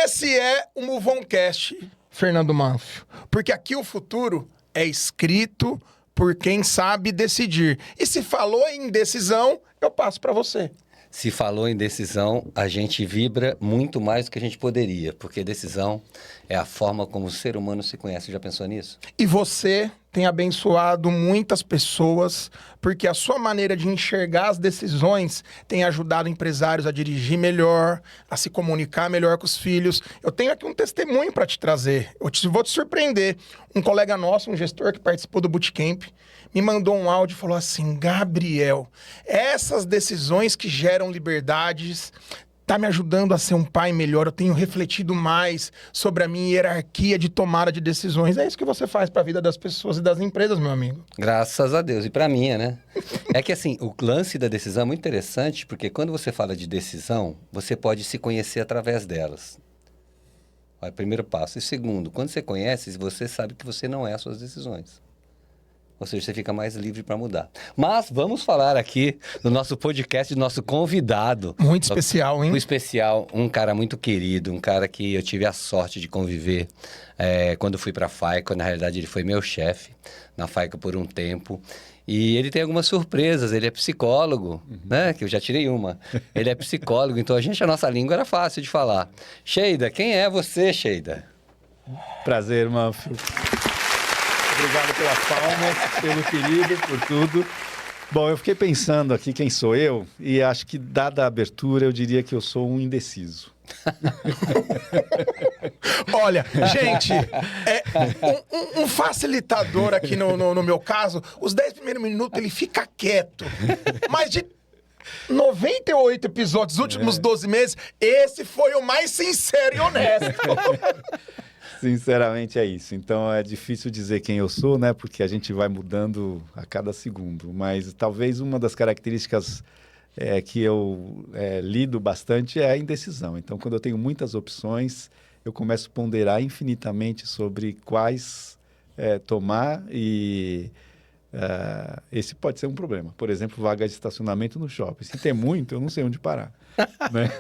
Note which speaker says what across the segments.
Speaker 1: Esse é o MoveOnCast, Fernando Manfio. Porque aqui o futuro é escrito por quem sabe decidir. E se falou em decisão, eu passo para você.
Speaker 2: Se falou em decisão, a gente vibra muito mais do que a gente poderia, porque decisão é a forma como o ser humano se conhece. Já pensou nisso?
Speaker 1: E você tem abençoado muitas pessoas, porque a sua maneira de enxergar as decisões tem ajudado empresários a dirigir melhor, a se comunicar melhor com os filhos. Eu tenho aqui um testemunho para te trazer. Vou te surpreender. Um colega nosso, um gestor que participou do Bootcamp, me mandou um áudio e falou assim: Gabriel, essas decisões que geram liberdades tá me ajudando a ser um pai melhor. Eu tenho refletido mais sobre a minha hierarquia de tomada de decisões. É isso que você faz para a vida das pessoas e das empresas, meu amigo.
Speaker 2: Graças a Deus. E para minha, né? É que assim, o lance da decisão é muito interessante, porque quando você fala de decisão, você pode se conhecer através delas. É o primeiro passo. E segundo, quando você conhece, você sabe que você não é as suas decisões. Ou seja, você fica mais livre para mudar. Mas vamos falar aqui do nosso podcast, do nosso convidado.
Speaker 1: Muito especial, hein?
Speaker 2: Muito especial, um cara muito querido, um cara que eu tive a sorte de conviver quando fui para a FAICO. Na realidade, ele foi meu chefe na FAICO por um tempo. E ele tem algumas surpresas, ele é psicólogo, né? Que eu já tirei uma. Ele é psicólogo, então a nossa língua era fácil de falar. Sheida, quem é você, Sheida?
Speaker 3: Prazer, Manfio. Obrigado pelas palmas, pelo querido, por tudo. Bom, eu fiquei pensando aqui quem sou eu, e acho que, dada a abertura, eu diria que eu sou um indeciso.
Speaker 1: Olha, gente, um facilitador aqui no meu caso, os 10 primeiros minutos ele fica quieto, mas de 98 episódios, os últimos 12 meses, esse foi o mais sincero e honesto.
Speaker 3: Sinceramente é isso. Então é difícil dizer quem eu sou, né? Porque a gente vai mudando a cada segundo. Mas talvez uma das características que eu lido bastante é a indecisão. Então, quando eu tenho muitas opções, eu começo a ponderar infinitamente sobre quais tomar e esse pode ser um problema. Por exemplo, vaga de estacionamento no shopping. Se tem muito, eu não sei onde parar. Né?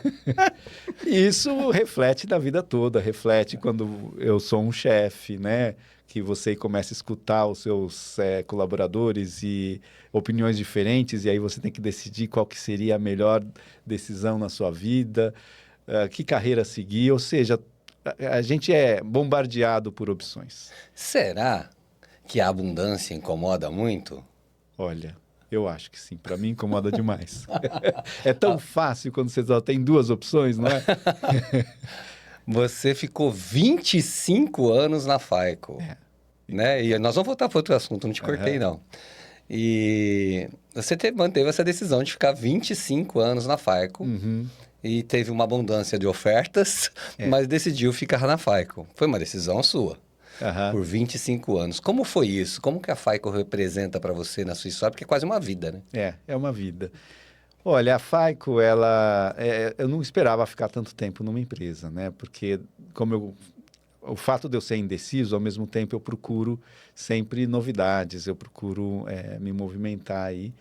Speaker 3: E isso reflete da vida toda, reflete quando eu sou um chefe, né? Que você começa a escutar os seus colaboradores e opiniões diferentes, e aí você tem que decidir qual que seria a melhor decisão na sua vida, que carreira seguir, ou seja, a gente é bombardeado por opções.
Speaker 2: Será que a abundância incomoda muito?
Speaker 3: Olha, eu acho que sim. Para mim, incomoda demais. É tão fácil quando você só tem duas opções, não é?
Speaker 2: Você ficou 25 anos na FAICO, né? E nós vamos voltar para outro assunto, não te cortei, não. E você manteve essa decisão de ficar 25 anos na FAICO e teve uma abundância de ofertas, mas decidiu ficar na FAICO. Foi uma decisão sua. Por 25 anos. Como foi isso? Como que a FAICO representa para você na sua história? Porque é quase uma vida, né?
Speaker 3: É uma vida. Olha, a FAICO, eu não esperava ficar tanto tempo numa empresa, né? Porque o fato de eu ser indeciso, ao mesmo tempo eu procuro sempre novidades, eu procuro me movimentar aí.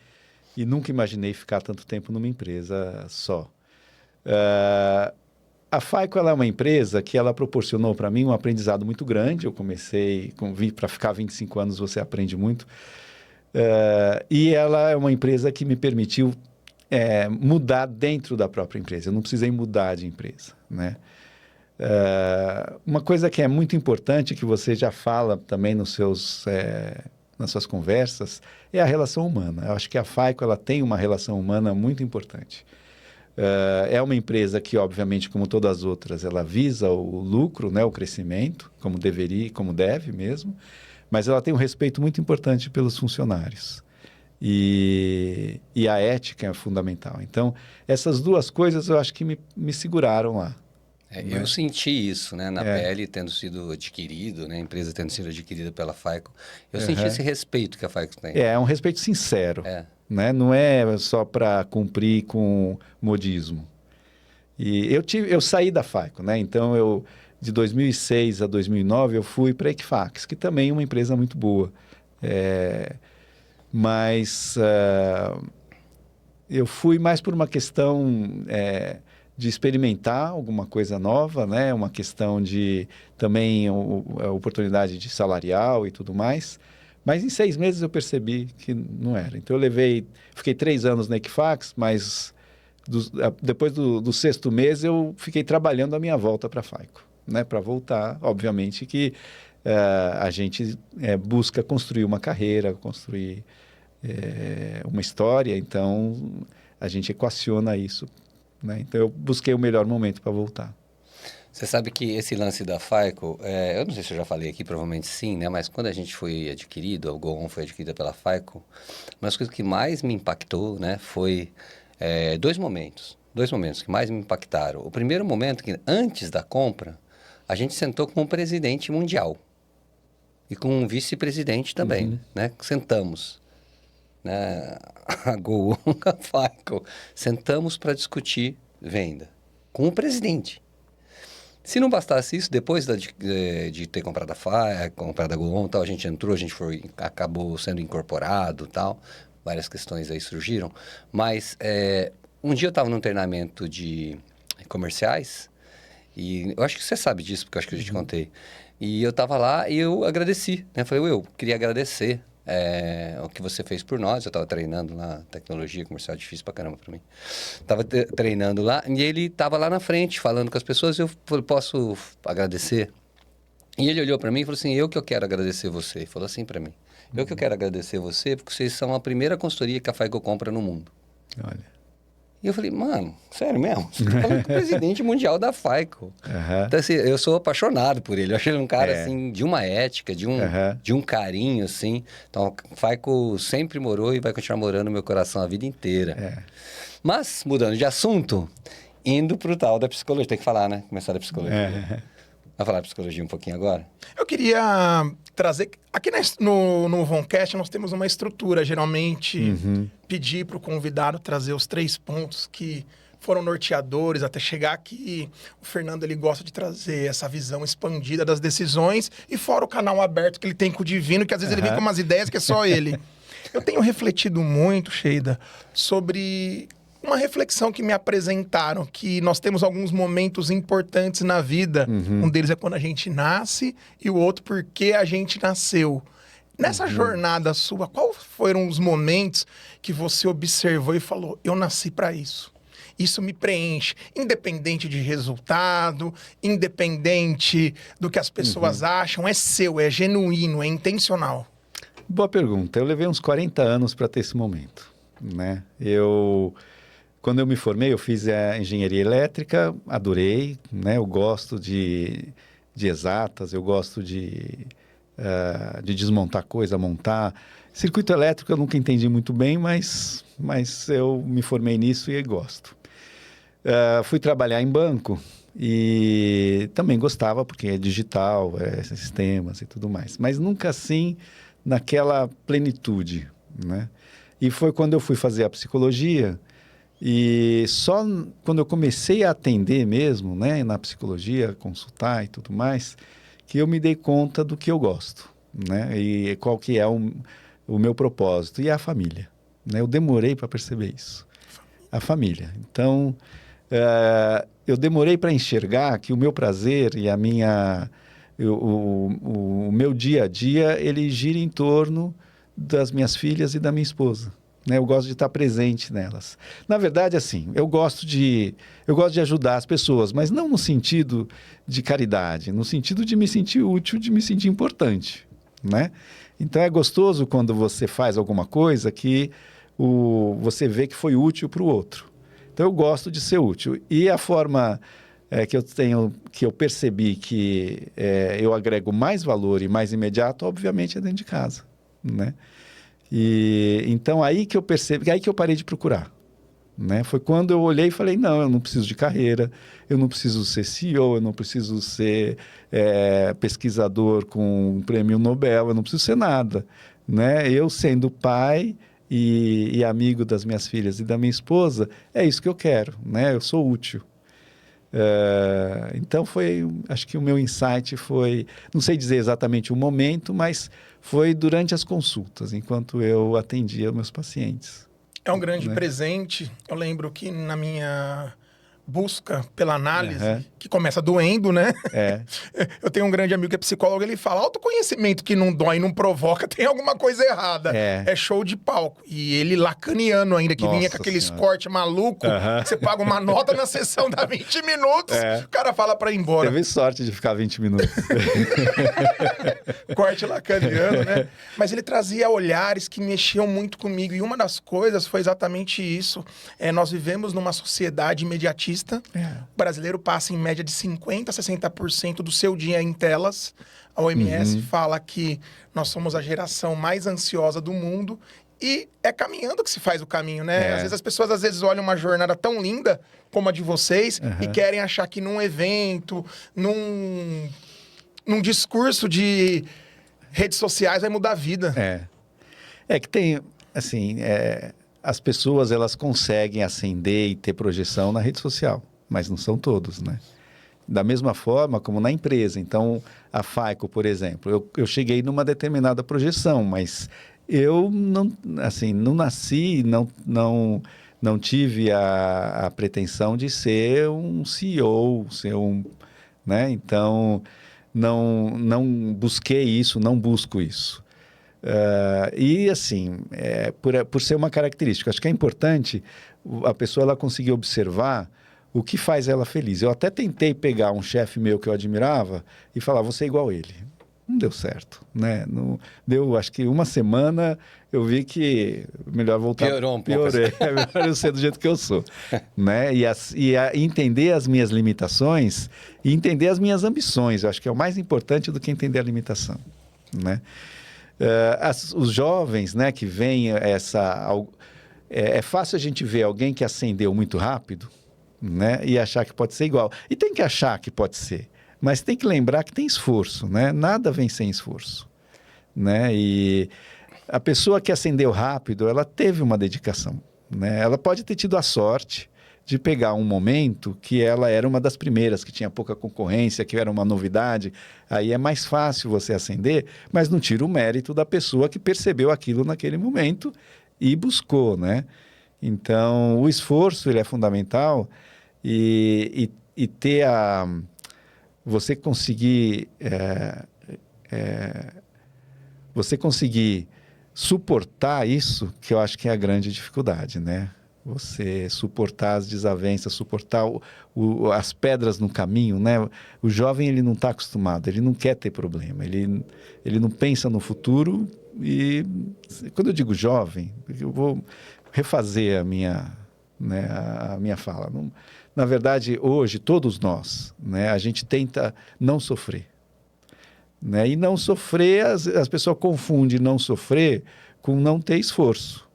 Speaker 3: E nunca imaginei ficar tanto tempo numa empresa só. A FAICO ela é uma empresa que ela proporcionou para mim um aprendizado muito grande. Eu comecei, para ficar 25 anos você aprende muito. E ela é uma empresa que me permitiu mudar dentro da própria empresa. Eu não precisei mudar de empresa, né? Uma coisa que é muito importante, que você já fala também nas suas conversas, é a relação humana. Eu acho que a FAICO ela tem uma relação humana muito importante. É uma empresa que, obviamente, como todas as outras, ela visa o lucro, né, o crescimento, como deveria, como deve mesmo, mas ela tem um respeito muito importante pelos funcionários. E a ética é fundamental. Então, essas duas coisas eu acho que me seguraram lá.
Speaker 2: Eu senti isso, né, na pele, tendo sido adquirido, né, a empresa tendo sido adquirida pela FAICO. Eu senti esse respeito que a FAICO tem.
Speaker 3: É um respeito sincero. Né? Não é só para cumprir com modismo. E eu saí da FAICO, né? Então, de 2006 a 2009, eu fui para a Equifax, que também é uma empresa muito boa. Mas eu fui mais por uma questão de experimentar alguma coisa nova, né? Uma questão de também a oportunidade de salarial e tudo mais. Mas em 6 meses eu percebi que não era. Então fiquei 3 anos na Equifax, mas depois do 6º mês eu fiquei trabalhando a minha volta para a FAICO, né? Para voltar, obviamente que a gente busca construir uma carreira, construir uma história, então a gente equaciona isso, né? Então eu busquei o melhor momento para voltar.
Speaker 2: Você sabe que esse lance da FAICO, eu não sei se eu já falei aqui, provavelmente sim, né? Mas quando a gente foi adquirido, a Go On foi adquirida pela FAICO, uma das coisas que mais me impactou, né? Foi 2 momentos que mais me impactaram. O primeiro momento, que antes da compra, a gente sentou com o presidente mundial e com um vice-presidente também, né? Sentamos, né? A Go On, a FAICO, sentamos para discutir venda com o presidente. Se não bastasse isso, depois de ter comprado a FAICO, comprado a Go On, tal, a gente entrou, acabou sendo incorporado, tal, várias questões aí surgiram, mas um dia eu estava num treinamento de comerciais, e eu acho que você sabe disso, porque eu acho que eu já te contei, e eu estava lá e eu agradeci, né? Falei, eu queria agradecer o que você fez por nós. Eu estava treinando lá, tecnologia comercial difícil pra caramba para mim. Estava treinando lá, e ele estava lá na frente, falando com as pessoas, eu falei, posso agradecer? E ele olhou para mim e falou assim, eu quero agradecer você. Ele falou assim para mim, eu quero agradecer você, porque vocês são a primeira consultoria que a FAICO compra no mundo.
Speaker 3: Olha.
Speaker 2: E eu falei, mano, sério mesmo? Você tá falando com o presidente mundial da FAICO.
Speaker 3: Uhum.
Speaker 2: Então, assim, eu sou apaixonado por ele. Eu achei ele um cara, assim, de uma ética, de um carinho, assim. Então, a FAICO sempre morou e vai continuar morando no meu coração a vida inteira. Mas, mudando de assunto, indo pro tal da psicologia. Tem que falar, né? Começar da psicologia. Vai falar de psicologia um pouquinho agora?
Speaker 1: Eu queria trazer... Aqui no Voncast nós temos uma estrutura, geralmente pedir para o convidado trazer os 3 pontos que foram norteadores até chegar aqui. O Fernando, ele gosta de trazer essa visão expandida das decisões e fora o canal aberto que ele tem com o Divino, que às vezes ele vem com umas ideias que é só ele. Eu tenho refletido muito, Sheida, sobre... uma reflexão que me apresentaram, que nós temos alguns momentos importantes na vida. Um deles é quando a gente nasce e o outro porque a gente nasceu. Nessa jornada sua, quais foram os momentos que você observou e falou, eu nasci para isso? Isso me preenche, independente de resultado, independente do que as pessoas acham, é seu, é genuíno, é intencional.
Speaker 3: Boa pergunta. Eu levei uns 40 anos para ter esse momento, né? Quando eu me formei, eu fiz a engenharia elétrica, adorei, né? Eu gosto de exatas, eu gosto de desmontar coisa, montar. Circuito elétrico eu nunca entendi muito bem, mas eu me formei nisso e gosto. Fui trabalhar em banco e também gostava, porque é digital, sistemas e tudo mais. Mas nunca assim, naquela plenitude, né? E foi quando eu fui fazer a psicologia... E só quando eu comecei a atender mesmo, né, na psicologia, consultar e tudo mais, que eu me dei conta do que eu gosto, né, e qual que é o meu propósito, e é a família, né, eu demorei para perceber isso, a família. Então, eu demorei para enxergar que o meu prazer e o meu dia a dia, ele gira em torno das minhas filhas e da minha esposa. Eu gosto de estar presente nelas. Na verdade, assim, eu gosto de ajudar as pessoas, mas não no sentido de caridade, no sentido de me sentir útil, de me sentir importante, né? Então, é gostoso quando você faz alguma coisa que você vê que foi útil para o outro. Então, eu gosto de ser útil. E a forma que eu percebi que eu agrego mais valor e mais imediato, obviamente, é dentro de casa, né? E então aí que eu percebi, aí que eu parei de procurar, né? Foi quando eu olhei e falei, não, eu não preciso de carreira, eu não preciso ser CEO, eu não preciso ser pesquisador com um prêmio Nobel, eu não preciso ser nada, né? Eu sendo pai e amigo das minhas filhas e da minha esposa, é isso que eu quero, né? Eu sou útil. Então acho que o meu insight foi, não sei dizer exatamente o momento, mas foi durante as consultas, enquanto eu atendia meus pacientes.
Speaker 1: É um grande presente. Eu lembro que na minha busca pela análise,
Speaker 3: Uhum.
Speaker 1: que começa doendo, né?
Speaker 3: É.
Speaker 1: Eu tenho um grande amigo que é psicólogo, ele fala, autoconhecimento que não dói, não provoca, tem alguma coisa errada.
Speaker 3: É.
Speaker 1: Show de palco. E ele lacaniano ainda, que vinha com
Speaker 3: Nossa
Speaker 1: aqueles
Speaker 3: Senhora.
Speaker 1: cortes maluco,
Speaker 3: Aham.
Speaker 1: que você paga uma nota na sessão, dá 20 minutos,
Speaker 3: É.
Speaker 1: o cara fala pra ir embora.
Speaker 3: Teve sorte de ficar 20 minutos.
Speaker 1: Corte lacaniano, né? Mas ele trazia olhares que mexiam muito comigo. E uma das coisas foi exatamente isso. Nós vivemos numa sociedade imediatista. O brasileiro passa em média de 50% a 60% do seu dia em telas. A OMS fala que nós somos a geração mais ansiosa do mundo. E é caminhando que se faz o caminho, né? Às vezes as pessoas olham uma jornada tão linda como a de vocês e querem achar que num evento, num discurso de redes sociais vai mudar a vida.
Speaker 3: É que tem, assim, as pessoas elas conseguem ascender e ter projeção na rede social, mas não são todos, né? Da mesma forma como na empresa. Então, a FAICO, por exemplo, eu cheguei numa determinada projeção, mas eu não nasci, não tive a pretensão de ser um CEO, né? Então, não busquei isso, não busco isso. E assim, por ser uma característica, acho que é importante a pessoa ela conseguir observar o que faz ela feliz. Eu até tentei pegar um chefe meu que eu admirava e falar, você é igual a ele. Não deu certo, né? Não, deu, acho que uma semana eu vi que melhor voltar.
Speaker 2: Piorou um pouco.
Speaker 3: Piorei, é melhor eu ser do jeito que eu sou, né? E entender as minhas limitações e entender as minhas ambições. Eu acho que é o mais importante do que entender a limitação, né? Os jovens, né, que veem é fácil a gente ver alguém que ascendeu muito rápido, né, e achar que pode ser igual. E tem que achar que pode ser, mas tem que lembrar que tem esforço, né? Nada vem sem esforço, né? E a pessoa que ascendeu rápido, ela teve uma dedicação, né? Ela pode ter tido a sorte de pegar um momento que ela era uma das primeiras, que tinha pouca concorrência, que era uma novidade. Aí é mais fácil você ascender, mas não tira o mérito da pessoa que percebeu aquilo naquele momento e buscou, né? Então, o esforço ele é fundamental e ter você conseguir você conseguir suportar isso, que eu acho que é a grande dificuldade, né? Você suportar as desavenças, suportar as pedras no caminho, né? O jovem, ele não está acostumado, ele não quer ter problema, ele não pensa no futuro. E quando eu digo jovem, eu vou refazer a minha fala. Na verdade, hoje, todos nós, né, a gente tenta não sofrer, né? E não sofrer, as pessoas confundem não sofrer com não ter esforço,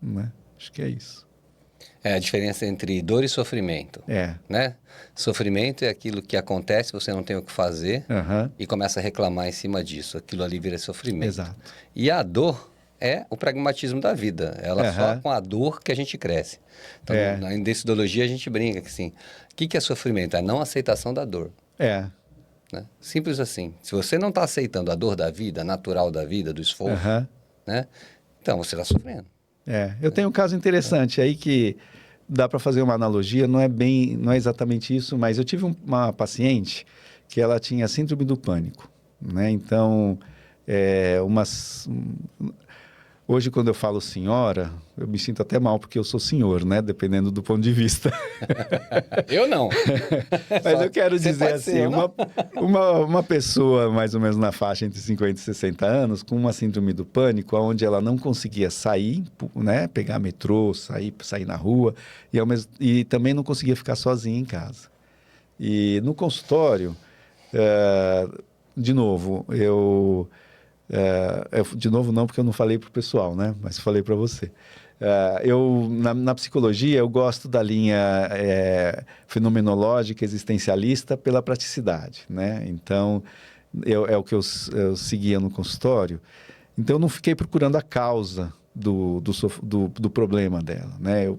Speaker 3: né? Acho que é isso.
Speaker 2: É a diferença entre dor e sofrimento, né? Sofrimento é aquilo que acontece, você não tem o que fazer e começa a reclamar em cima disso. Aquilo ali vira sofrimento.
Speaker 3: Exato.
Speaker 2: E a dor é o pragmatismo da vida. Ela só com a dor que a gente cresce. Então, na Indecidologia, a gente brinca que assim, o que é sofrimento? É a não aceitação da dor. Né? Simples assim. Se você não está aceitando a dor da vida, natural da vida, do esforço, né? Então você está sofrendo.
Speaker 3: Eu tenho um caso interessante aí que dá para fazer uma analogia, não é exatamente isso, mas eu tive uma paciente que ela tinha síndrome do pânico, né? Então, hoje quando eu falo senhora, eu me sinto até mal porque eu sou senhor, né? Dependendo do ponto de vista.
Speaker 2: Eu não.
Speaker 3: Mas eu quero dizer assim, uma pessoa mais ou menos na faixa entre 50 e 60 anos, com uma síndrome do pânico, onde ela não conseguia sair, né? Pegar metrô, sair na rua, e também não conseguia ficar sozinha em casa. E no consultório, de novo, de novo não, porque eu não falei para o pessoal, né? Mas falei para você. Na psicologia, eu gosto da linha fenomenológica, existencialista, pela praticidade, né? Então, é o que eu seguia no consultório. Então, eu não fiquei procurando a causa do problema dela, né? Eu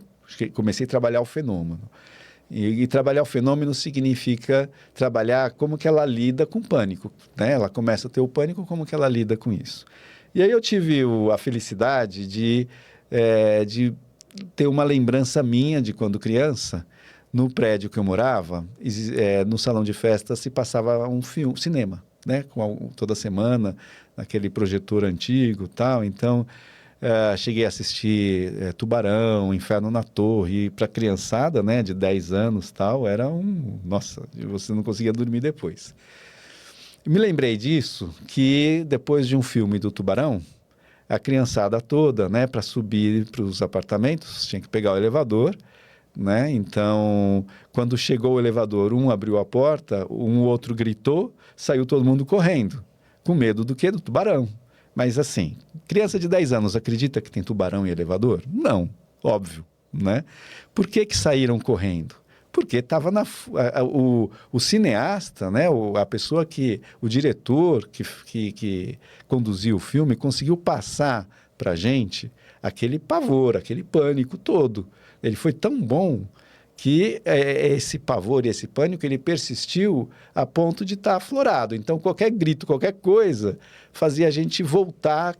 Speaker 3: comecei a trabalhar o fenômeno. E trabalhar o fenômeno significa trabalhar como que ela lida com o pânico, né? Ela começa a ter o pânico, como que ela lida com isso. E aí eu tive a felicidade de ter uma lembrança minha de quando criança, no prédio que eu morava, no salão de festa se passava um cinema, né? Toda semana, naquele projetor antigo e tal. Então, cheguei a assistir Tubarão, Inferno na Torre. E para criançada, né, de 10 anos e tal, era Nossa, você não conseguia dormir depois. Me lembrei disso, que depois de um filme do Tubarão, a criançada toda, né, para subir para os apartamentos, tinha que pegar o elevador, né? Então, quando chegou o elevador, um abriu a porta, um outro gritou, saiu todo mundo correndo. Com medo do quê? Do tubarão. Mas assim, criança de 10 anos acredita que tem tubarão em elevador? Não, óbvio, né? Por que saíram correndo? Porque estava o cineasta, né? A pessoa o diretor que conduziu o filme conseguiu passar para a gente aquele pavor, aquele pânico todo. Ele foi tão bom que esse pavor e esse pânico, ele persistiu a ponto de estar aflorado. Então, qualquer grito, qualquer coisa, fazia a gente voltar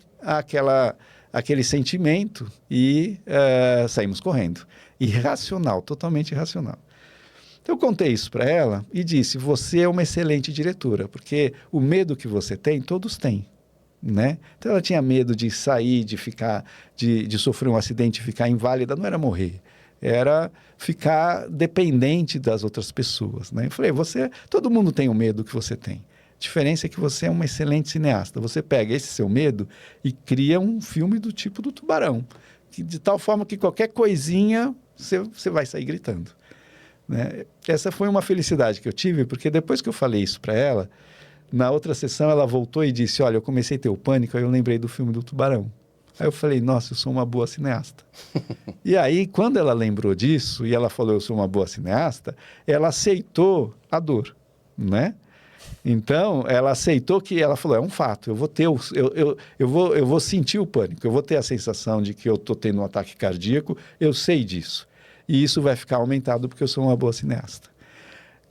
Speaker 3: àquele sentimento e saímos correndo. Irracional, totalmente irracional. Então, eu contei isso para ela e disse, você é uma excelente diretora, porque o medo que você tem, todos têm. Né? Então, ela tinha medo de sair, de sofrer um acidente, ficar inválida, não era morrer. Era ficar dependente das outras pessoas, né? Eu falei, todo mundo tem o medo que você tem. A diferença é que você é uma excelente cineasta. Você pega esse seu medo e cria um filme do tipo do Tubarão, de tal forma que qualquer coisinha você vai sair gritando, né? Essa foi uma felicidade que eu tive, porque depois que eu falei isso para ela, na outra sessão ela voltou e disse, olha, eu comecei a ter o pânico, aí eu lembrei do filme do Tubarão. Aí eu falei, nossa, eu sou uma boa cineasta. E aí, quando ela lembrou disso, e ela falou, eu sou uma boa cineasta, ela aceitou a dor, né? Então, ela aceitou que, ela falou, é um fato, eu vou sentir o pânico, eu vou ter a sensação de que eu estou tendo um ataque cardíaco, eu sei disso. E isso vai ficar aumentado porque eu sou uma boa cineasta.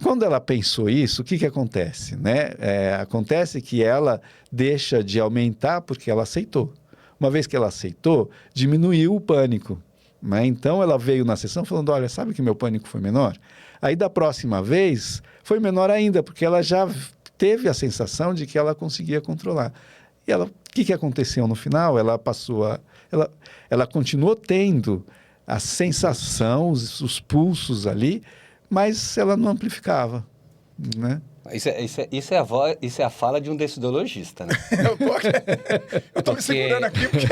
Speaker 3: Quando ela pensou isso, o que acontece, né? Acontece que ela deixa de aumentar porque ela aceitou. Uma vez que ela aceitou, diminuiu o pânico, né? Então, ela veio na sessão falando, olha, sabe que meu pânico foi menor? Aí, da próxima vez, foi menor ainda, porque ela já teve a sensação de que ela conseguia controlar. E o que aconteceu no final? Ela continuou tendo a sensação, os pulsos ali, mas ela não amplificava, né?
Speaker 2: Isso é a fala de um decidologista, né?
Speaker 1: Eu tô me segurando aqui porque...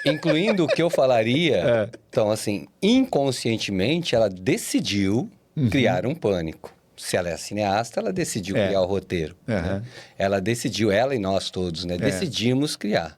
Speaker 2: Incluindo o que eu falaria, então, assim, inconscientemente, ela decidiu criar um pânico. Se ela é cineasta, ela decidiu criar o roteiro. Né? Ela decidiu, ela e nós todos, né? Decidimos criar.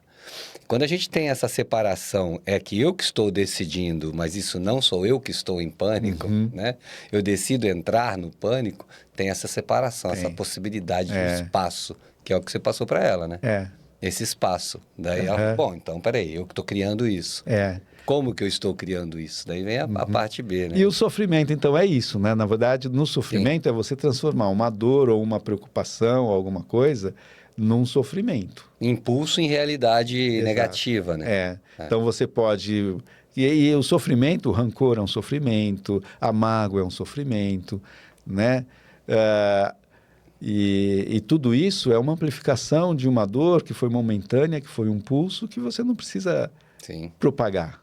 Speaker 2: Quando a gente tem essa separação, é que eu que estou decidindo, mas isso não sou eu que estou em pânico, né? Eu decido entrar no pânico, tem essa separação, essa possibilidade de espaço, que é o que você passou para ela, né? Esse espaço. Daí ela, bom, então, peraí, eu que estou criando isso. Como que eu estou criando isso? Daí vem a parte B, né?
Speaker 3: E o sofrimento, então, é isso, né? Na verdade, no sofrimento é você transformar uma dor ou uma preocupação ou alguma coisa num sofrimento.
Speaker 2: Impulso em realidade negativa, né?
Speaker 3: Então você pode... E o sofrimento, o rancor é um sofrimento, a mágoa é um sofrimento, né? E tudo isso é uma amplificação de uma dor que foi momentânea, que foi um pulso que você não precisa propagar.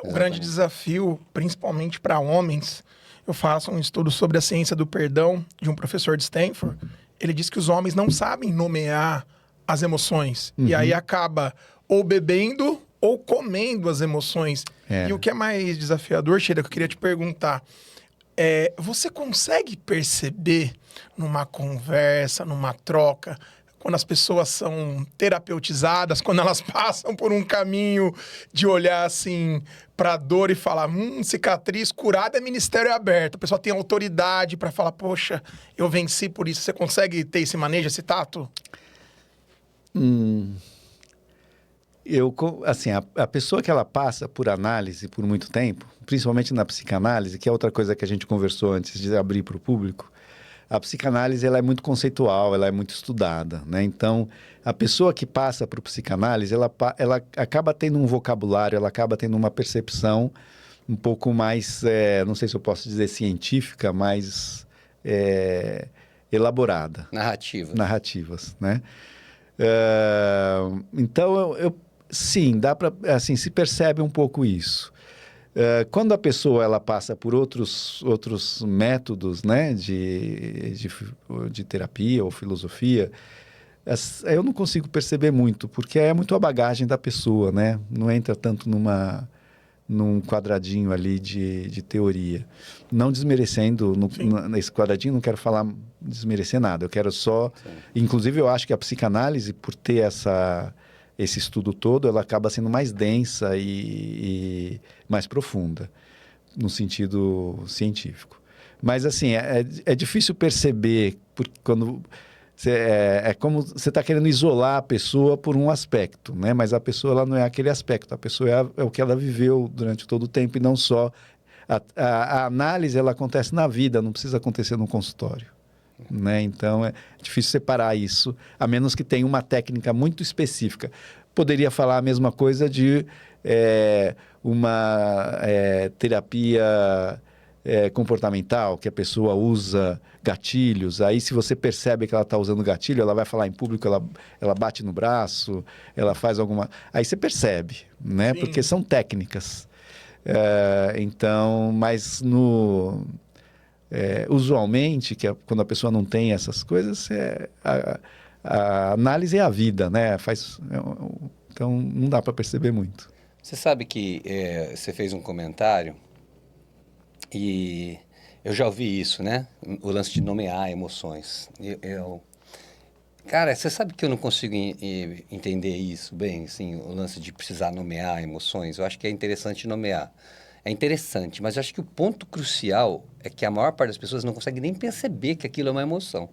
Speaker 1: O grande desafio, principalmente para homens, eu faço um estudo sobre a ciência do perdão de um professor de Stanford. Ele diz que os homens não sabem nomear as emoções. E aí acaba ou bebendo ou comendo as emoções. E o que é mais desafiador, Sheila, que eu queria te perguntar, você consegue perceber numa conversa, numa troca, quando as pessoas são terapeutizadas, quando elas passam por um caminho de olhar assim para a dor e falar, cicatriz curada é ministério aberto. A pessoa tem autoridade para falar, poxa, eu venci por isso. Você consegue ter esse manejo, esse tato?
Speaker 3: Assim, a pessoa que ela passa por análise por muito tempo, principalmente na psicanálise, que é outra coisa que a gente conversou antes de abrir para o público, a psicanálise ela é muito conceitual, ela é muito estudada, né? Então, a pessoa que passa por psicanálise, ela acaba tendo um vocabulário, ela acaba tendo uma percepção um pouco mais, não sei se eu posso dizer científica, mais elaborada. Narrativas, né? Então, sim, dá para, assim, se percebe um pouco isso. Quando a pessoa ela passa por outros métodos, né, de terapia ou filosofia, eu não consigo perceber muito, porque é muito a bagagem da pessoa, né? Não entra tanto num quadradinho ali de teoria. Não desmerecendo, nesse quadradinho não quero falar desmerecer nada, eu quero só... Sim. Inclusive, eu acho que a psicanálise, por ter esse estudo todo, ela acaba sendo mais densa e mais profunda, no sentido científico. Mas, assim, é difícil perceber, porque quando... É como você está querendo isolar a pessoa por um aspecto, né? Mas a pessoa ela não é aquele aspecto, a pessoa é o que ela viveu durante todo o tempo e não só... A análise, ela acontece na vida, não precisa acontecer no consultório. Né? Então, é difícil separar isso, a menos que tenha uma técnica muito específica. Poderia falar a mesma coisa de uma terapia comportamental, que a pessoa usa gatilhos. Aí, se você percebe que ela está usando gatilho, ela vai falar em público, ela bate no braço, ela faz alguma... Aí você percebe, né? Sim. Porque são técnicas. Então, mas usualmente, quando a pessoa não tem essas coisas, a análise é a vida, né? Então, não dá para perceber muito.
Speaker 2: Você sabe que você fez um comentário e eu já ouvi isso, né? O lance de nomear emoções. Cara, você sabe que eu não consigo entender isso bem, assim, o lance de precisar nomear emoções. Eu acho que é interessante nomear. É interessante, mas eu acho que o ponto crucial é que a maior parte das pessoas não consegue nem perceber que aquilo é uma emoção.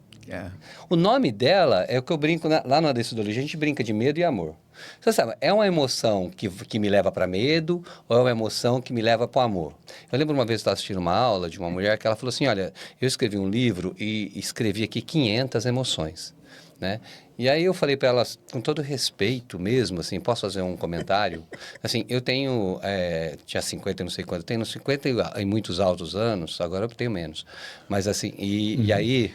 Speaker 2: O nome dela é o que eu brinco lá no Adesudologia, a gente brinca de medo e amor. Você sabe, é uma emoção que me leva para medo ou é uma emoção que me leva para o amor? Eu lembro uma vez que eu estava assistindo uma aula de uma mulher que ela falou assim, olha, eu escrevi um livro e escrevi aqui 500 emoções, né? E aí eu falei para ela, com todo respeito mesmo, assim, posso fazer um comentário? Assim, eu tenho, tinha 50 não sei quanto, tenho 50 e muitos altos anos, agora eu tenho menos. Mas assim, e aí,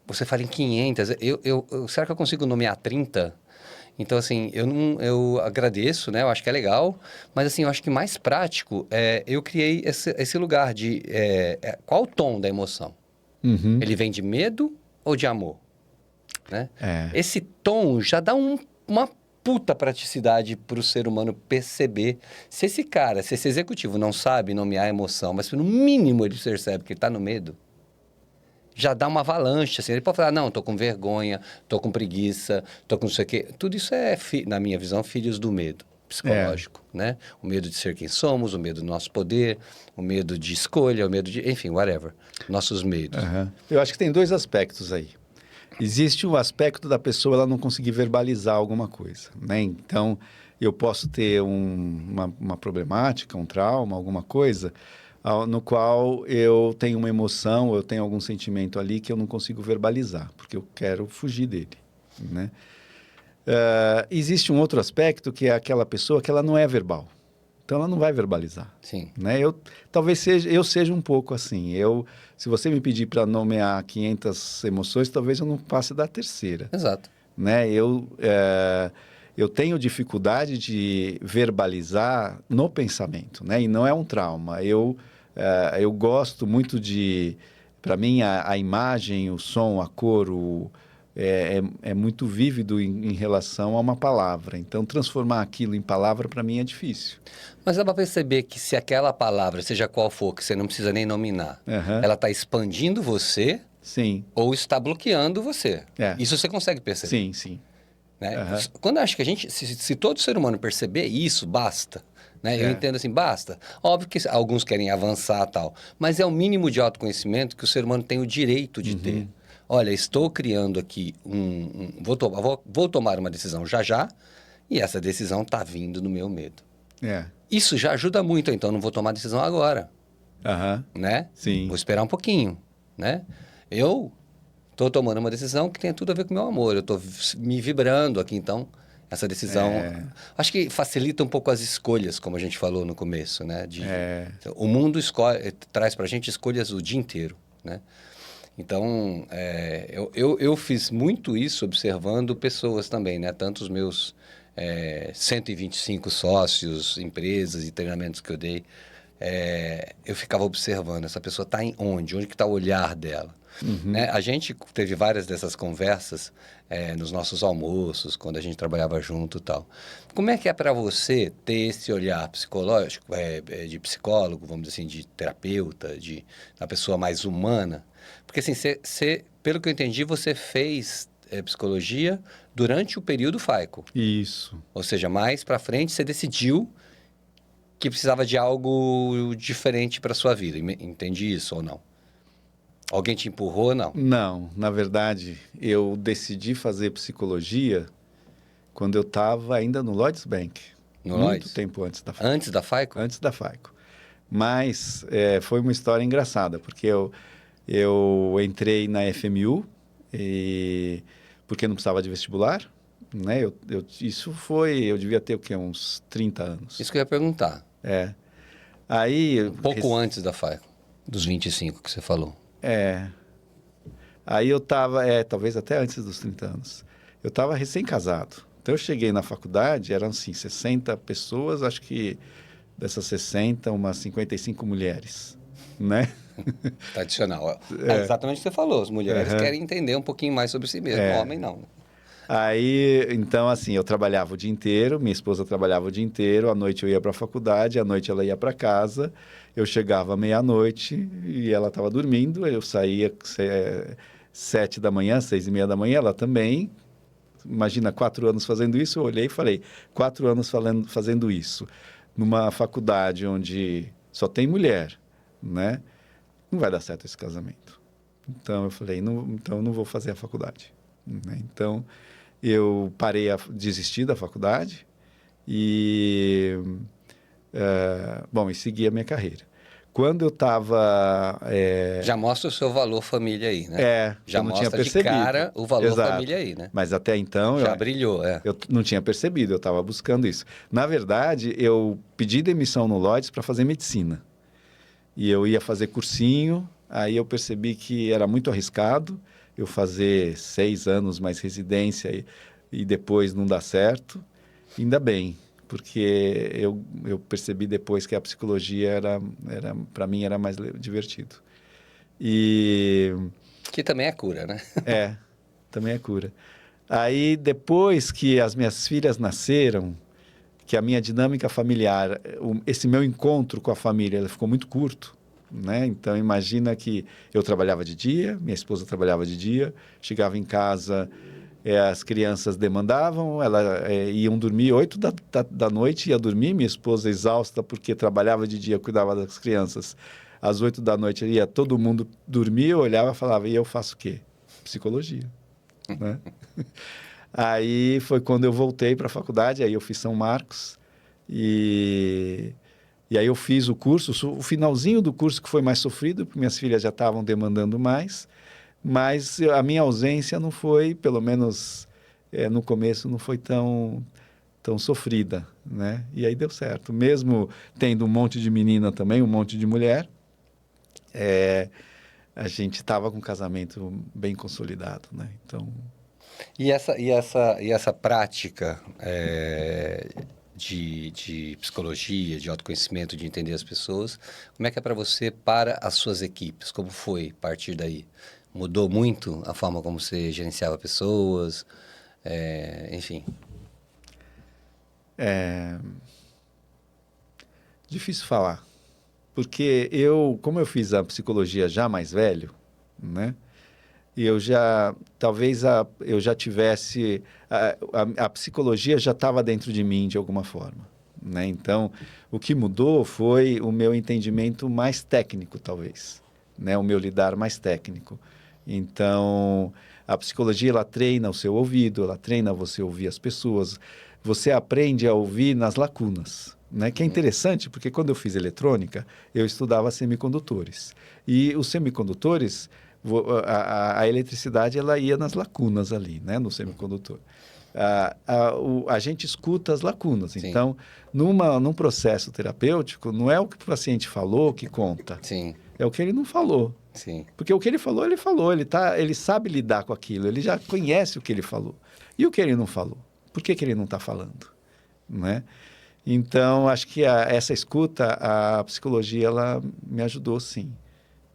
Speaker 2: você fala em 500, será que eu consigo nomear 30? Então, assim, eu agradeço, né? Eu acho que é legal, mas assim, eu acho que mais prático, eu criei esse lugar de, qual o tom da emoção?
Speaker 3: Uhum.
Speaker 2: Ele vem de medo ou de amor? Né? Esse tom já dá uma puta praticidade para o ser humano perceber. Se esse executivo não sabe nomear a emoção, mas no mínimo ele percebe que ele está no medo, já dá uma avalanche. Assim, ele pode falar, não, estou com vergonha, estou com preguiça, estou com não sei o quê. Tudo isso na minha visão, filhos do medo psicológico. Né? O medo de ser quem somos, o medo do nosso poder, o medo de escolha, o medo de... Enfim, whatever. Nossos medos.
Speaker 3: Uhum. Eu acho que tem dois aspectos aí. Existe o aspecto da pessoa ela não conseguir verbalizar alguma coisa, né? Então, eu posso ter uma problemática, um trauma, alguma coisa, no qual eu tenho uma emoção, eu tenho algum sentimento ali que eu não consigo verbalizar, porque eu quero fugir dele, né? Existe um outro aspecto que é aquela pessoa que ela não é verbal. Então, ela não vai verbalizar.
Speaker 2: Sim.
Speaker 3: Né? Talvez eu seja um pouco assim. Se você me pedir para nomear 500 emoções, talvez eu não passe da terceira.
Speaker 2: Exato.
Speaker 3: Né? Eu tenho dificuldade de verbalizar no pensamento, né? E não é um trauma. Eu gosto muito de... Para mim, a imagem, o som, a cor, é muito vívido em relação a uma palavra. Então, transformar aquilo em palavra, para mim, é difícil.
Speaker 2: Mas dá para perceber que se aquela palavra, seja qual for, que você não precisa nem nominar, ela está expandindo você.
Speaker 3: Sim.
Speaker 2: Ou está bloqueando você. Isso você consegue perceber.
Speaker 3: Sim, sim.
Speaker 2: Né? Quando eu acho que a gente... Se todo ser humano perceber isso, basta. Né? Eu entendo assim, basta. Óbvio que alguns querem avançar e tal. Mas é o mínimo de autoconhecimento que o ser humano tem o direito de ter. Olha, estou criando aqui vou tomar uma decisão já, e essa decisão está vindo no meu medo. Isso já ajuda muito, então não vou tomar decisão agora. Né?
Speaker 3: Sim.
Speaker 2: Vou esperar um pouquinho. Né? Eu estou tomando uma decisão que tem tudo a ver com o meu amor. Eu estou me vibrando aqui, então Essa decisão, acho que facilita um pouco as escolhas, como a gente falou no começo, né? O mundo traz para a gente escolhas o dia inteiro, né? Então, eu fiz muito isso observando pessoas também, né? Tanto os meus 125 sócios, empresas e treinamentos que eu dei, eu ficava observando, essa pessoa está onde? Onde que está o olhar dela? Né? A gente teve várias dessas conversas nos nossos almoços, quando a gente trabalhava junto e tal. Como é que é para você ter esse olhar psicológico, de psicólogo, vamos dizer assim, de terapeuta, de uma pessoa mais humana? Porque assim, pelo que eu entendi, você fez psicologia durante o período FAICO.
Speaker 3: Isso.
Speaker 2: Ou seja, mais para frente você decidiu que precisava de algo diferente para sua vida. Entendi isso ou não? Alguém te empurrou ou não?
Speaker 3: Não, na verdade, eu decidi fazer psicologia quando eu estava ainda no Lloyds Bank.
Speaker 2: No
Speaker 3: muito
Speaker 2: Lloyds?
Speaker 3: tempo antes da FAICO.
Speaker 2: Antes da FAICO?
Speaker 3: Antes da FAICO. Mas foi uma história engraçada, porque eu entrei na FMU porque não precisava de vestibular, né? Eu devia ter o quê? Uns 30 anos.
Speaker 2: Isso que eu ia perguntar.
Speaker 3: Aí,
Speaker 2: Um pouco antes da FAICO, dos 25 que você falou.
Speaker 3: Aí eu estava, talvez até antes dos 30 anos. Eu estava recém-casado. Então eu cheguei na faculdade, eram assim, 60 pessoas, acho que dessas 60, umas 55 mulheres, né?
Speaker 2: Tradicional. Exatamente o que você falou. As mulheres querem entender um pouquinho mais sobre si mesmo, o homem não.
Speaker 3: Aí, então, assim, eu trabalhava o dia inteiro, minha esposa trabalhava o dia inteiro, à noite eu ia para a faculdade, à noite ela ia para casa, eu chegava meia-noite e ela estava dormindo, eu saía 7 da manhã, 6:30 da manhã, ela também. Imagina, 4 anos fazendo isso, eu olhei e falei, 4 anos fazendo isso, numa faculdade onde só tem mulher, né? Não vai dar certo esse casamento. Então, eu falei, então eu não vou fazer a faculdade, né? Então, eu desisti da faculdade e segui a minha carreira. Quando eu estava...
Speaker 2: Já mostra o seu valor família aí, né? Já
Speaker 3: eu não
Speaker 2: mostra
Speaker 3: tinha percebido.
Speaker 2: de cara o valor família aí, né?
Speaker 3: Mas até então...
Speaker 2: Já brilhou,
Speaker 3: Eu não tinha percebido, eu estava buscando isso. Na verdade, eu pedi demissão no Lloyds para fazer medicina. E eu ia fazer cursinho, aí eu percebi que era muito arriscado eu fazer 6 anos mais residência e depois não dar certo. Ainda bem, porque eu percebi depois que a psicologia para mim era mais divertido.
Speaker 2: Que também é cura, né?
Speaker 3: Também é cura. Aí depois que as minhas filhas nasceram, que a minha dinâmica familiar, esse meu encontro com a família, ele ficou muito curto, né? Então, imagina que eu trabalhava de dia, minha esposa trabalhava de dia, chegava em casa, as crianças demandavam, iam dormir 8 da noite, ia dormir, minha esposa exausta porque trabalhava de dia, cuidava das crianças. Às 8 da noite ia todo mundo dormir, eu olhava e falava, e eu faço o quê? Psicologia, né? Aí foi quando eu voltei para a faculdade, aí eu fiz São Marcos e aí eu fiz o curso, o finalzinho do curso que foi mais sofrido, porque minhas filhas já estavam demandando mais, mas a minha ausência não foi, pelo menos no começo, não foi tão sofrida, né? E aí deu certo. Mesmo tendo um monte de menina também, um monte de mulher, a gente estava com um casamento bem consolidado, né? Então...
Speaker 2: E essa prática de psicologia, de autoconhecimento, de entender as pessoas, como é que é para você, para as suas equipes? Como foi a partir daí? Mudou muito a forma como você gerenciava pessoas? Enfim.
Speaker 3: Difícil falar. Porque como eu fiz a psicologia já mais velho, né? E talvez eu já tivesse, a psicologia já estava dentro de mim de alguma forma, né? Então, o que mudou foi o meu entendimento mais técnico, talvez, né? O meu lidar mais técnico. Então, a psicologia, ela treina o seu ouvido, ela treina você ouvir as pessoas, você aprende a ouvir nas lacunas, né? Que é interessante, porque quando eu fiz eletrônica, eu estudava semicondutores. E os semicondutores... A eletricidade ela ia nas lacunas ali, né, no semicondutor. A gente escuta as lacunas.
Speaker 2: Sim.
Speaker 3: Então, num processo terapêutico, não é o que o paciente falou que conta.
Speaker 2: Sim,
Speaker 3: É o que ele não falou.
Speaker 2: sim.
Speaker 3: Porque o que ele falou, ele falou. Ele sabe lidar com aquilo. Ele já conhece o que ele falou. E o que ele não falou? Por que ele não está falando? Né? Então, acho que essa escuta, a psicologia, ela me ajudou, sim.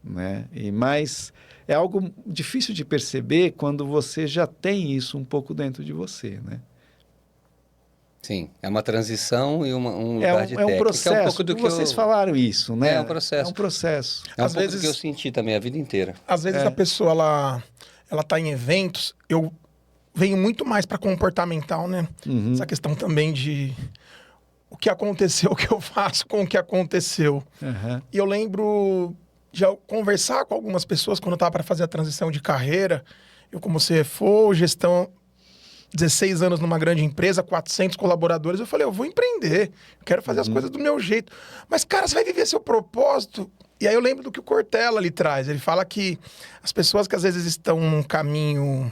Speaker 3: Né? Mas é algo difícil de perceber quando você já tem isso um pouco dentro de você, né?
Speaker 2: Sim, é uma transição e um lugar de técnica.
Speaker 3: Processo.
Speaker 2: É um pouco do que
Speaker 3: vocês falaram isso, né?
Speaker 2: É um processo.
Speaker 3: É um processo.
Speaker 2: É um
Speaker 1: Às
Speaker 2: pouco
Speaker 1: vezes-
Speaker 2: do que eu senti também a vida inteira.
Speaker 1: Às vezes a pessoa, ela tá em eventos, eu venho muito mais para comportamental, né? Essa questão também de o que aconteceu, o que eu faço com o que aconteceu.
Speaker 3: Uhum.
Speaker 1: E eu lembro de eu conversar com algumas pessoas quando eu estava para fazer a transição de carreira. Eu, como CFO, gestão, 16 anos numa grande empresa, 400 colaboradores. Eu falei, eu vou empreender, eu quero fazer as coisas do meu jeito. Mas, cara, você vai viver seu propósito. E aí eu lembro do que o Cortella ali traz. Ele fala que as pessoas que às vezes estão num caminho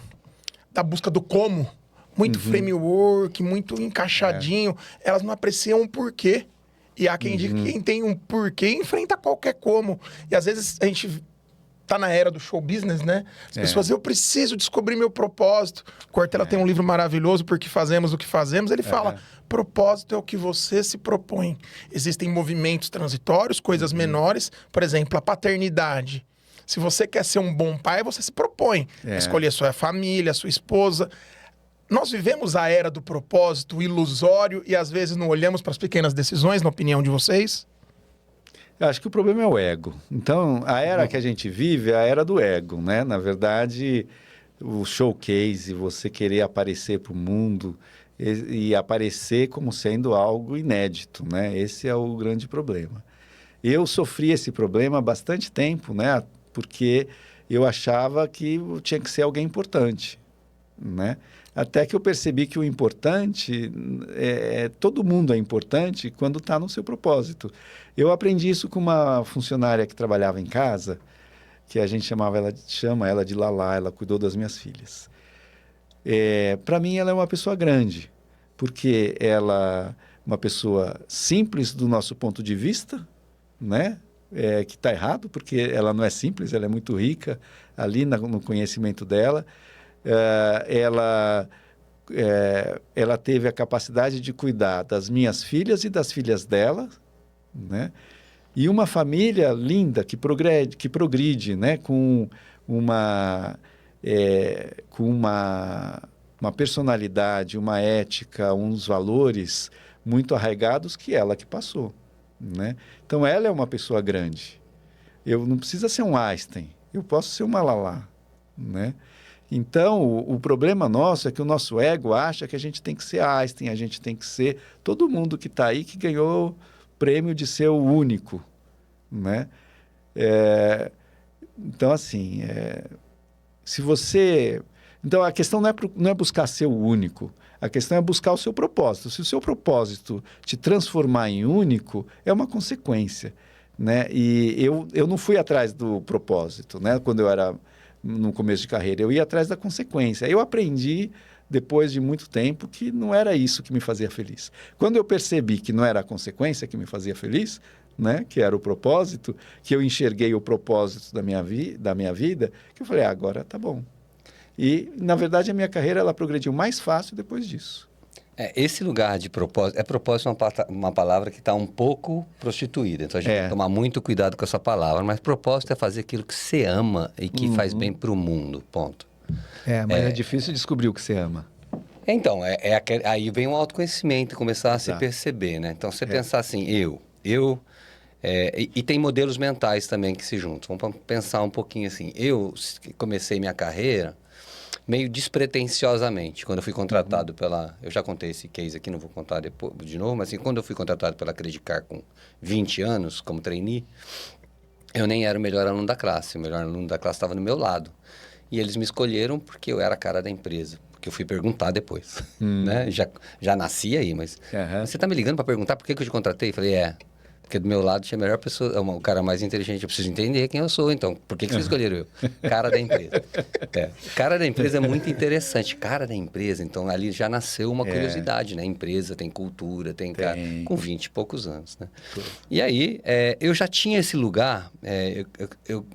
Speaker 1: da busca do como, muito framework, muito encaixadinho, elas não apreciam o porquê. E há quem diga que quem tem um porquê enfrenta qualquer como. E às vezes a gente tá na era do show business, né? As pessoas, eu preciso descobrir meu propósito. Cortella tem um livro maravilhoso, Porque Fazemos o que Fazemos. Ele fala, propósito é o que você se propõe. Existem movimentos transitórios, coisas menores. Por exemplo, a paternidade. Se você quer ser um bom pai, você se propõe. Escolher sua família, sua esposa. Nós vivemos a era do propósito ilusório e às vezes não olhamos para as pequenas decisões, na opinião de vocês?
Speaker 3: Eu acho que o problema é o ego. Então, a era que a gente vive é a era do ego, né? Na verdade, o showcase, você querer aparecer para o mundo e aparecer como sendo algo inédito, né? Esse é o grande problema. Eu sofri esse problema há bastante tempo, né? Porque eu achava que eu tinha que ser alguém importante, né? Até que eu percebi que o importante, todo mundo é importante quando está no seu propósito. Eu aprendi isso com uma funcionária que trabalhava em casa, que a gente chama ela de Lala, ela cuidou das minhas filhas. Para mim, ela é uma pessoa grande, porque ela é uma pessoa simples do nosso ponto de vista, né? Que está errado, porque ela não é simples, ela é muito rica ali no conhecimento dela. Ela teve a capacidade de cuidar das minhas filhas e das filhas dela, né? E uma família linda que progride, né? Com uma personalidade, uma ética, uns valores muito arraigados que ela que passou, né? Então ela é uma pessoa grande. Eu não precisa ser um Einstein, eu posso ser uma Lala, né? Então, o problema nosso é que o nosso ego acha que a gente tem que ser Einstein, a gente tem que ser todo mundo que está aí que ganhou o prêmio de ser o único, né? Então, assim, se você... Então, a questão não é buscar ser o único, a questão é buscar o seu propósito. Se o seu propósito te transformar em único, é uma consequência, né? E eu não fui atrás do propósito, né? Quando eu era no começo de carreira, eu ia atrás da consequência. Eu aprendi, depois de muito tempo, que não era isso que me fazia feliz. Quando eu percebi que não era a consequência que me fazia feliz, né? Que era o propósito, que eu enxerguei o propósito da minha vida, que eu falei, agora tá bom. E, na verdade, a minha carreira ela progrediu mais fácil depois disso.
Speaker 2: Esse lugar de propósito... propósito é uma palavra que está um pouco prostituída. Então, a gente tem que tomar muito cuidado com essa palavra. Mas propósito é fazer aquilo que você ama e que faz bem para o mundo. Ponto.
Speaker 3: Mas é difícil descobrir o que você ama.
Speaker 2: Então, aí vem o autoconhecimento, começar a se perceber, né? Então, você pensar assim, e tem modelos mentais também que se juntam. Vamos pensar um pouquinho assim. Eu comecei minha carreira meio despretensiosamente. Quando eu fui contratado eu já contei esse case aqui, não vou contar depois, de novo, mas assim, quando eu fui contratado pela Credicar com 20 anos, como trainee, eu nem era o melhor aluno da classe. O melhor aluno da classe estava do meu lado. E eles me escolheram porque eu era a cara da empresa. Porque eu fui perguntar depois, né? Já nasci aí, mas... Você está me ligando para perguntar por que eu te contratei? Eu falei, Porque do meu lado tinha a melhor pessoa, o cara mais inteligente. Eu preciso entender quem eu sou, então. Por que vocês escolheram eu? Cara da empresa. Cara da empresa é muito interessante. Cara da empresa, então ali já nasceu uma curiosidade, né? Empresa tem cultura, tem cara... Com 20 e poucos anos, né? E aí, eu já tinha esse lugar, eu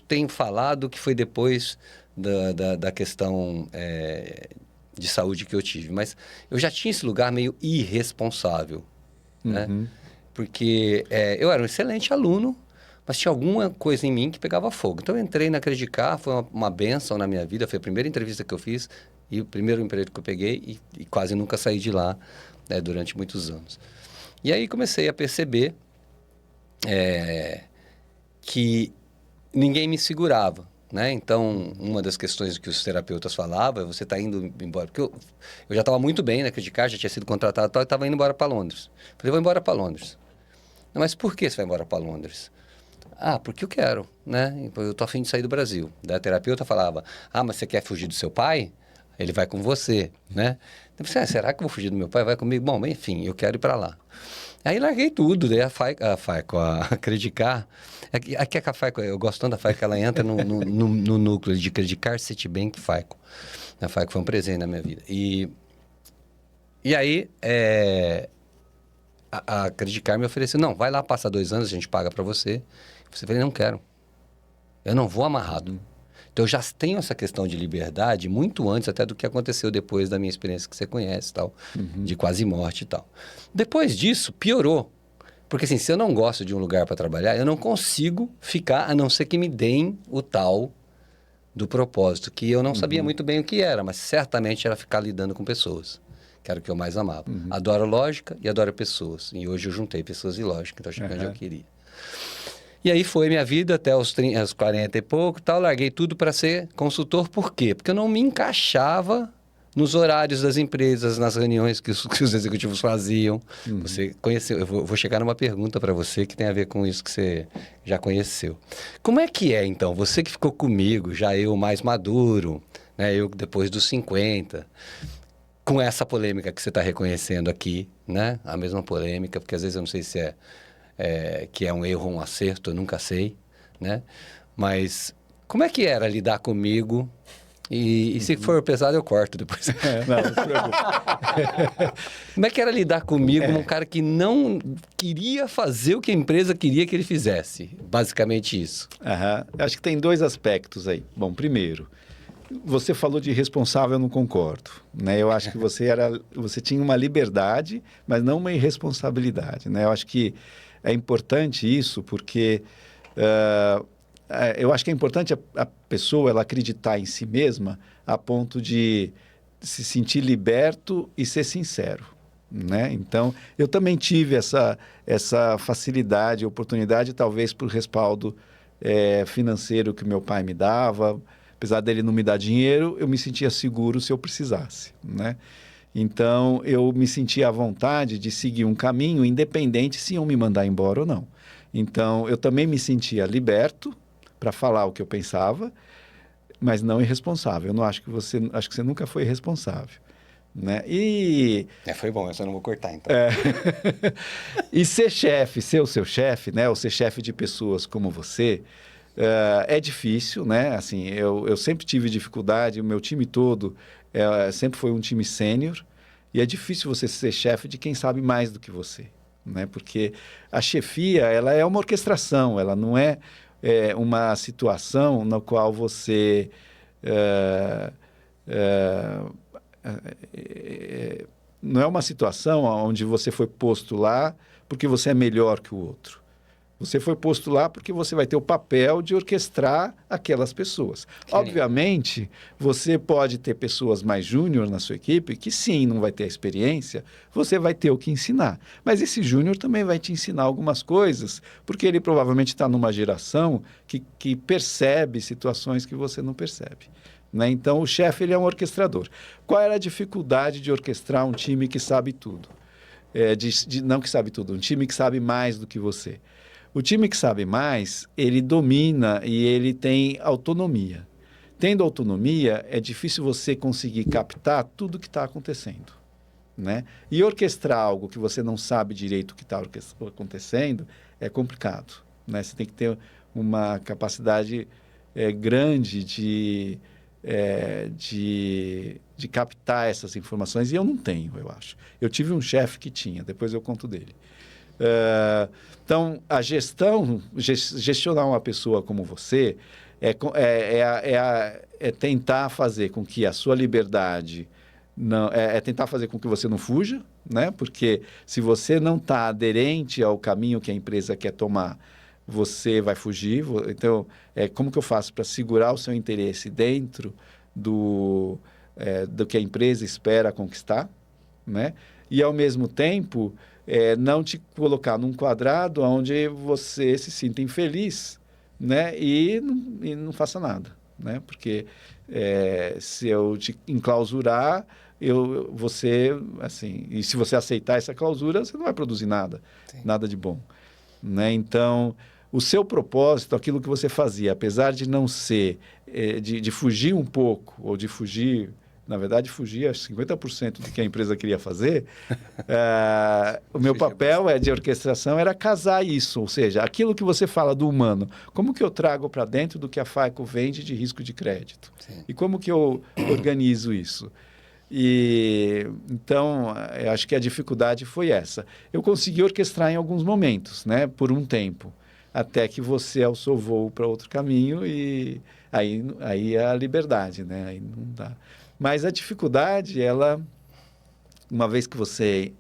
Speaker 2: tenho falado que foi depois da questão de saúde que eu tive, mas eu já tinha esse lugar meio irresponsável, né? Porque eu era um excelente aluno, mas tinha alguma coisa em mim que pegava fogo. Então eu entrei na Credicar, foi uma bênção na minha vida, foi a primeira entrevista que eu fiz e o primeiro emprego que eu peguei e quase nunca saí de lá, né, durante muitos anos. E aí comecei a perceber que ninguém me segurava, né? Então, uma das questões que os terapeutas falavam é você está indo embora. Porque eu já estava muito bem na Credicar, já tinha sido contratado e tal, e estava indo embora para Londres. Falei, vou embora para Londres. Não, mas por que você vai embora para Londres? Ah, porque eu quero, né? Eu tô a fim de sair do Brasil. Daí a terapeuta falava, mas você quer fugir do seu pai? Ele vai com você, né? Eu pensei, será que eu vou fugir do meu pai? Vai comigo? Bom, enfim, eu quero ir para lá. Aí larguei tudo, daí a Credicar. Aqui a FAICO, eu gosto tanto da FAICO, ela entra no núcleo de Credicar, Citibank, FAICO. A FAICO foi um presente na minha vida. E aí, a Credicar me ofereceu, não, vai lá, passa 2 anos, a gente paga para você. Eu falei, não quero. Eu não vou amarrado. Então, eu já tenho essa questão de liberdade muito antes até do que aconteceu depois da minha experiência que você conhece, tal, de quase morte e tal. Depois disso, piorou. Porque, assim, se eu não gosto de um lugar para trabalhar, eu não consigo ficar, a não ser que me deem o tal do propósito, que eu não sabia muito bem o que era, mas certamente era ficar lidando com pessoas, que era o que eu mais amava. Adoro lógica e adoro pessoas. E hoje eu juntei pessoas e lógica, então cheguei onde eu queria. E aí foi minha vida até os 40 e pouco, tal, larguei tudo para ser consultor. Por quê? Porque eu não me encaixava nos horários das empresas, nas reuniões que os executivos faziam. Você conheceu, eu vou chegar numa pergunta para você que tem a ver com isso que você já conheceu. Como é que é, então, você que ficou comigo, já eu mais maduro, né, eu depois dos 50, com essa polêmica que você está reconhecendo aqui, né, a mesma polêmica, porque às vezes eu não sei se que é um erro ou um acerto, eu nunca sei, né? Mas como é que era lidar comigo? E se for pesado, eu corto depois.
Speaker 3: Não se preocupe.
Speaker 2: Como é que era lidar comigo, um cara que não queria fazer o que a empresa queria que ele fizesse? Basicamente isso.
Speaker 3: Acho que tem 2 aspectos aí. Bom, primeiro, você falou de irresponsável, eu não concordo, né? Eu acho que você tinha uma liberdade, mas não uma irresponsabilidade, né? Eu acho que é importante isso, porque eu acho que é importante a pessoa ela acreditar em si mesma a ponto de se sentir liberto e ser sincero, né? Então, eu também tive essa facilidade, oportunidade, talvez por respaldo financeiro que meu pai me dava. Apesar dele não me dar dinheiro, eu me sentia seguro se eu precisasse, né? Então, eu me sentia à vontade de seguir um caminho, independente se iam me mandar embora ou não. Então, eu também me sentia liberto para falar o que eu pensava, mas não irresponsável. Eu não acho que você nunca foi irresponsável, né? E
Speaker 2: foi bom, eu só não vou cortar, então.
Speaker 3: E ser o seu chefe, né? Ou ser chefe de pessoas como você, é difícil, né? Assim, eu sempre tive dificuldade, o meu time todo sempre foi um time sênior, e é difícil você ser chefe de quem sabe mais do que você, né? Porque a chefia, ela é uma orquestração, ela não é uma situação na qual você não é uma situação onde você foi posto lá porque você é melhor que o outro. Você foi posto lá porque você vai ter o papel de orquestrar aquelas pessoas. Sim. Obviamente, você pode ter pessoas mais júnior na sua equipe que sim, não vai ter a experiência, você vai ter o que ensinar. Mas esse júnior também vai te ensinar algumas coisas, porque ele provavelmente está numa geração que percebe situações que você não percebe, né? Então, o chefe ele é um orquestrador. Qual era a dificuldade de orquestrar um time que sabe tudo? Não que sabe tudo, um time que sabe mais do que você. O time que sabe mais, ele domina e ele tem autonomia. Tendo autonomia, é difícil você conseguir captar tudo que está acontecendo, né? E orquestrar algo que você não sabe direito o que está acontecendo é complicado, né? Você tem que ter uma capacidade grande de captar essas informações, e eu não tenho, eu acho. Eu tive um chefe que tinha, depois eu conto dele. Então, a gestionar uma pessoa como você é tentar fazer com que a sua liberdade tentar fazer com que você não fuja, né? Porque se você não está aderente ao caminho que a empresa quer tomar, você vai fugir. Então, como que eu faço para segurar o seu interesse dentro do que a empresa espera conquistar, né? E, ao mesmo tempo, não te colocar num quadrado onde você se sinta infeliz, né? E não faça nada, né? Porque se eu te enclausurar, e se você aceitar essa clausura, você não vai produzir nada, nada de bom, né? Então, o seu propósito, aquilo que você fazia, apesar de não ser, de fugir um pouco, ou de fugir, na verdade, fugir a 50% do que a empresa queria fazer, o meu papel de orquestração era casar isso, ou seja, aquilo que você fala do humano, como que eu trago para dentro do que a FAICO vende de risco de crédito? Sim. E como que eu organizo isso? Então, eu acho que a dificuldade foi essa. Eu consegui orquestrar em alguns momentos, né, por um tempo, até que você alçou voo para outro caminho, e aí é a liberdade, né? Aí não dá. Mas a dificuldade, uma vez que você...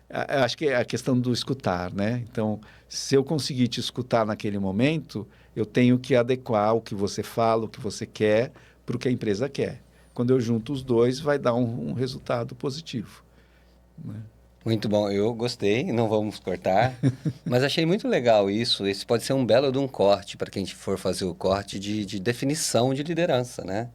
Speaker 3: Eu acho que é a questão do escutar, né? Então, se eu conseguir te escutar naquele momento, eu tenho que adequar o que você fala, o que você quer, para o que a empresa quer. Quando eu junto os dois, vai dar um resultado positivo, né?
Speaker 2: Muito bom, eu gostei, não vamos cortar, mas achei muito legal isso. Esse pode ser um belo de um corte, para quem for fazer o corte de definição de liderança, né?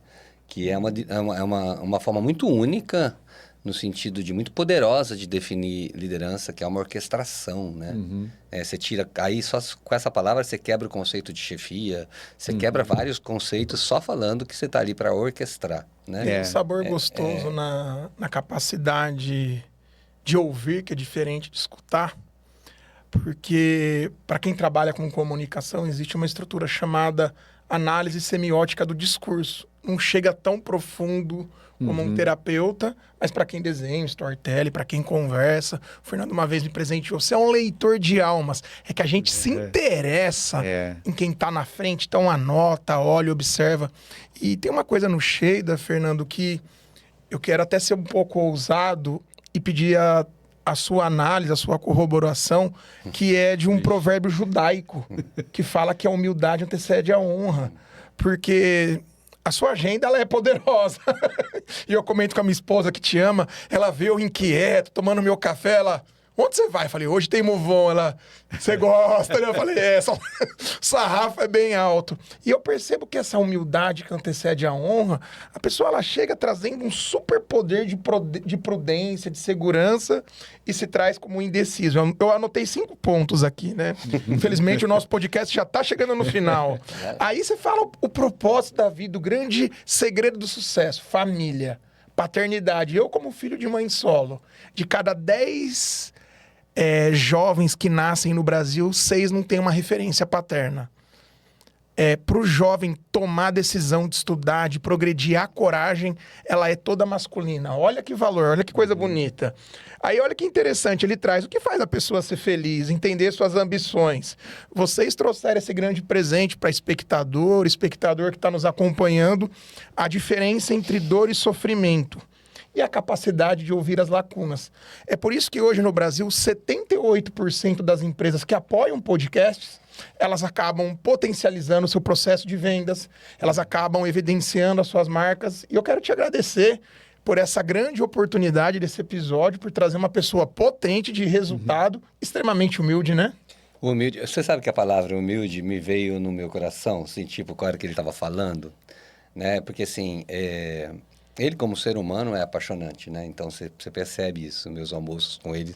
Speaker 2: Que é uma forma muito única, no sentido de muito poderosa de definir liderança, que é uma orquestração, né?
Speaker 3: Uhum.
Speaker 2: Você tira, aí só com essa palavra você quebra o conceito de chefia, você quebra vários conceitos só falando que você está ali para orquestrar, né?
Speaker 1: Tem um sabor gostoso na capacidade de ouvir, que é diferente de escutar, porque para quem trabalha com comunicação existe uma estrutura chamada análise semiótica do discurso. Não chega tão profundo como um terapeuta, mas para quem desenha, storytelling, para quem conversa, o Fernando uma vez me presenteou, você é um leitor de almas, é que a gente se interessa em quem está na frente, então anota, olha, observa. E tem uma coisa no Sheida, Fernando, que eu quero até ser um pouco ousado e pedir a sua análise, a sua corroboração, que é de um provérbio judaico, que fala que a humildade antecede a honra, porque a sua agenda, ela é poderosa. E eu comento com a minha esposa, que te ama, ela vê eu inquieto, tomando meu café, ela... Onde você vai? Eu falei, hoje tem Muvon. Ela, você gosta? Eu falei, o sarrafo é bem alto. E eu percebo que essa humildade que antecede a honra, a pessoa ela chega trazendo um superpoder de prudência, de segurança, e se traz como indeciso. Eu anotei 5 pontos aqui, né? Infelizmente, o nosso podcast já está chegando no final. Aí você fala o propósito da vida, o grande segredo do sucesso, família, paternidade. Eu, como filho de mãe solo, de cada 10... jovens que nascem no Brasil, 6 não têm uma referência paterna. Para o jovem tomar a decisão de estudar, de progredir, a coragem, ela é toda masculina. Olha que valor, olha que coisa bonita. Aí olha que interessante, ele traz o que faz a pessoa ser feliz, entender suas ambições. Vocês trouxeram esse grande presente para espectador que está nos acompanhando, a diferença entre dor e sofrimento. E a capacidade de ouvir as lacunas. É por isso que hoje no Brasil, 78% das empresas que apoiam podcasts, elas acabam potencializando o seu processo de vendas, elas acabam evidenciando as suas marcas. E eu quero te agradecer por essa grande oportunidade desse episódio, por trazer uma pessoa potente de resultado, extremamente humilde, né?
Speaker 2: Humilde. Você sabe que a palavra humilde me veio no meu coração, assim, tipo, com a hora que ele estava falando, né? Porque, assim, ele, como ser humano, é apaixonante, né? Então, você percebe isso, meus almoços com ele.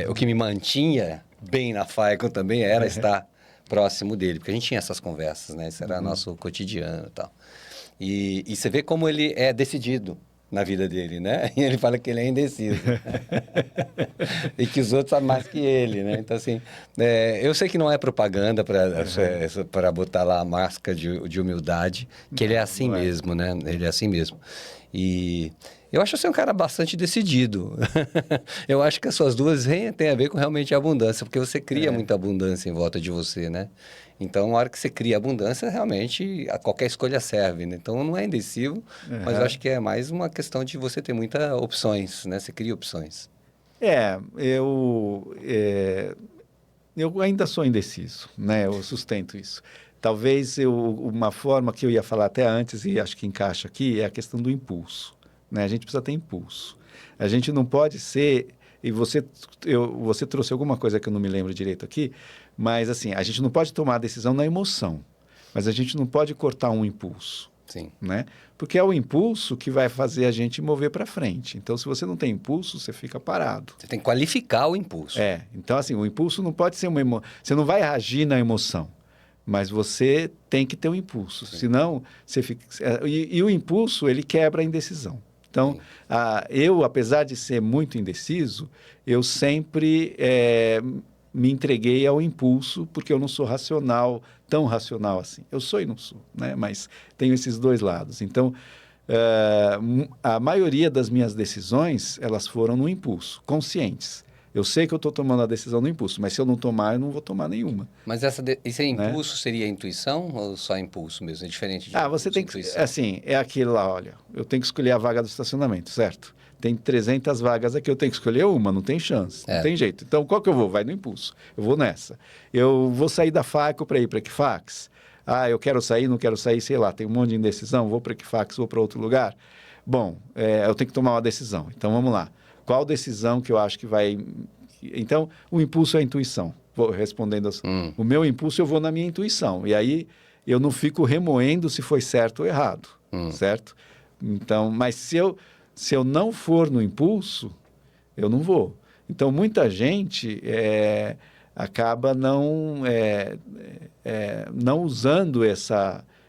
Speaker 2: O que me mantinha bem na FAICO também era estar próximo dele, porque a gente tinha essas conversas, né? Isso era nosso cotidiano e tal. E você vê como ele é decidido, na vida dele, né? E ele fala que ele é indeciso. E que os outros sabem mais que ele, né? Então, assim, eu sei que não é propaganda para botar lá a máscara de humildade, que ele é assim mesmo, né? Ele é assim mesmo. E eu acho você um cara bastante decidido. Eu acho que as suas duas têm a ver com realmente a abundância, porque você cria muita abundância em volta de você, né? Então, na hora que você cria abundância, realmente qualquer escolha serve, né? Então, não é indeciso, mas eu acho que é mais uma questão de você ter muitas opções, né? Você cria opções.
Speaker 3: Eu ainda sou indeciso, né? Eu sustento isso. Talvez uma forma que eu ia falar até antes, e acho que encaixa aqui, é a questão do impulso, né? A gente precisa ter impulso. A gente não pode ser... E você trouxe alguma coisa que eu não me lembro direito aqui, mas assim, a gente não pode tomar a decisão na emoção, mas a gente não pode cortar um impulso.
Speaker 2: Sim.
Speaker 3: Né? Porque é o impulso que vai fazer a gente mover para frente. Então, se você não tem impulso, você fica parado.
Speaker 2: Você tem que qualificar o impulso.
Speaker 3: Então assim, o impulso não pode ser Você não vai agir na emoção, mas você tem que ter um impulso. Sim. Senão, você fica... E o impulso, ele quebra a indecisão. Então, eu, apesar de ser muito indeciso, eu sempre me entreguei ao impulso, porque eu não sou racional, tão racional assim. Eu sou e não sou, né? Mas tenho esses dois lados. Então, a maioria das minhas decisões, elas foram no impulso, conscientes. Eu sei que eu estou tomando a decisão no impulso, mas se eu não tomar, eu não vou tomar nenhuma.
Speaker 2: Mas esse impulso, né? Seria intuição ou só impulso mesmo? É diferente de
Speaker 3: você tem que... Assim, é aquilo lá, olha, eu tenho que escolher a vaga do estacionamento, certo? Tem 300 vagas aqui, eu tenho que escolher uma, não tem chance, não tem jeito. Então, qual que eu vou? Vai no impulso. Eu vou nessa. Eu vou sair da FACO para ir para Equifax. Eu quero sair, não quero sair, sei lá, tem um monte de indecisão, vou para Equifax, vou para outro lugar. Bom, eu tenho que tomar uma decisão. Então, vamos lá. Qual decisão que eu acho que vai... Então, o impulso é a intuição. Respondendo o meu impulso, eu vou na minha intuição. E aí, eu não fico remoendo se foi certo ou errado, certo? Então, mas se eu não for no impulso, eu não vou. Então, muita gente acaba não usando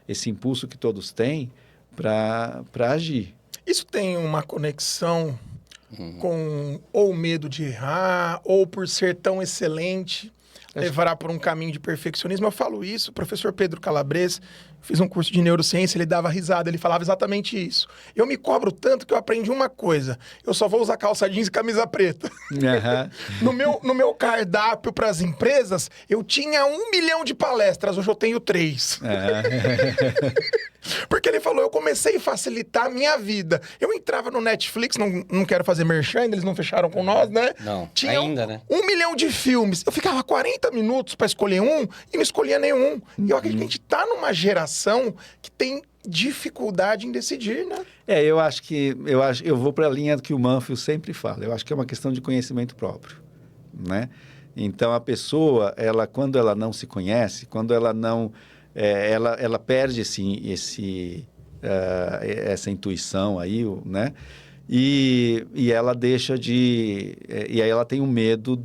Speaker 3: esse impulso que todos têm para agir.
Speaker 1: Isso tem uma conexão com ou medo de errar, ou por ser tão excelente, levará por um caminho de perfeccionismo. Eu falo isso, o professor Pedro Calabres, fiz um curso de neurociência, ele dava risada, ele falava exatamente isso. Eu me cobro tanto que eu aprendi uma coisa, eu só vou usar calça jeans e camisa preta. No meu cardápio para as empresas, eu tinha 1 milhão de palestras, hoje eu tenho 3. Porque ele falou, eu comecei a facilitar a minha vida. Eu entrava no Netflix, não quero fazer merchan, eles não fecharam com nós, né?
Speaker 2: Não,
Speaker 1: tinha
Speaker 2: ainda, né?
Speaker 1: 1 milhão de filmes. Eu ficava 40 minutos para escolher um e não escolhia nenhum. E eu acredito que a gente tá numa geração que tem dificuldade em decidir, né?
Speaker 3: Eu vou para a linha que o Manfield sempre fala. Eu acho que é uma questão de conhecimento próprio, né? Então, a pessoa, quando ela não se conhece, quando ela não... ela perde essa intuição aí, né? E ela deixa de... E aí ela tem o medo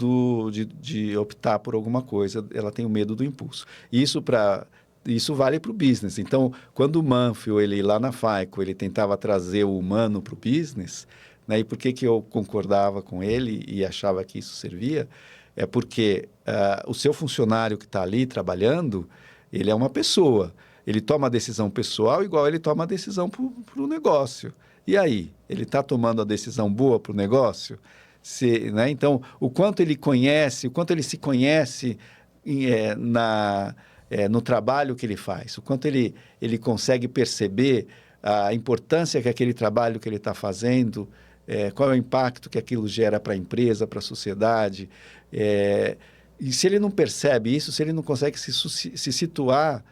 Speaker 3: de optar por alguma coisa, ela tem o medo do impulso. Isso vale para o business. Então, quando o Manfield, ele lá na FAICO, ele tentava trazer o humano para o business, né? E por que eu concordava com ele e achava que isso servia? É porque o seu funcionário que está ali trabalhando, ele é uma pessoa. Ele toma a decisão pessoal igual ele toma a decisão para o negócio. E aí? Ele está tomando a decisão boa para o negócio? Né? Então, o quanto ele se conhece no trabalho que ele faz, o quanto ele consegue perceber a importância que aquele trabalho que ele está fazendo, qual é o impacto que aquilo gera para a empresa, para a sociedade. E se ele não percebe isso, se ele não consegue se situar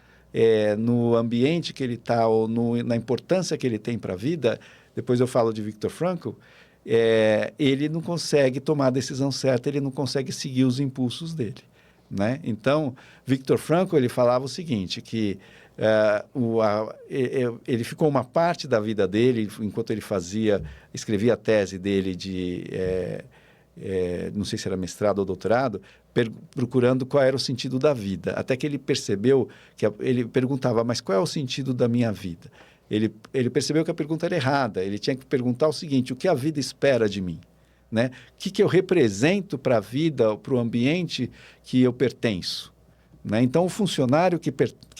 Speaker 3: no ambiente que ele está ou na importância que ele tem para a vida, depois eu falo de Viktor Frankl, ele não consegue tomar a decisão certa, ele não consegue seguir os impulsos dele, né? Então, Viktor Frankl, ele falava o seguinte, que ele ficou uma parte da vida dele, enquanto ele escrevia a tese dele não sei se era mestrado ou doutorado, procurando qual era o sentido da vida. Até que ele percebeu, ele perguntava, mas qual é o sentido da minha vida? Ele percebeu que a pergunta era errada. Ele tinha que perguntar o seguinte: o que a vida espera de mim? Né? O que eu represento para a vida, para o ambiente que eu pertenço? Né? Então, o funcionário que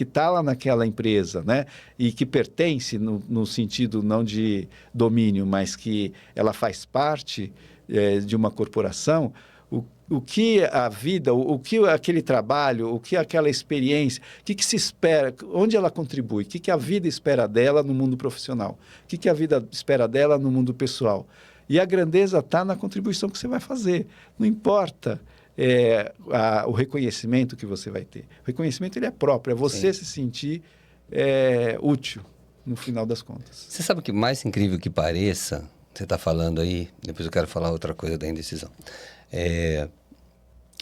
Speaker 3: está lá naquela empresa, né, e que pertence no sentido não de domínio, mas que ela faz parte de uma corporação, o que a vida, o que aquele trabalho, o que aquela experiência, o que se espera, onde ela contribui, o que a vida espera dela no mundo profissional, o que a vida espera dela no mundo pessoal. E a grandeza está na contribuição que você vai fazer. Não importa o reconhecimento que você vai ter. O reconhecimento ele é próprio, é você se sentir útil no final das contas.
Speaker 2: Você sabe o que mais incrível que pareça, você está falando aí, depois eu quero falar outra coisa da indecisão.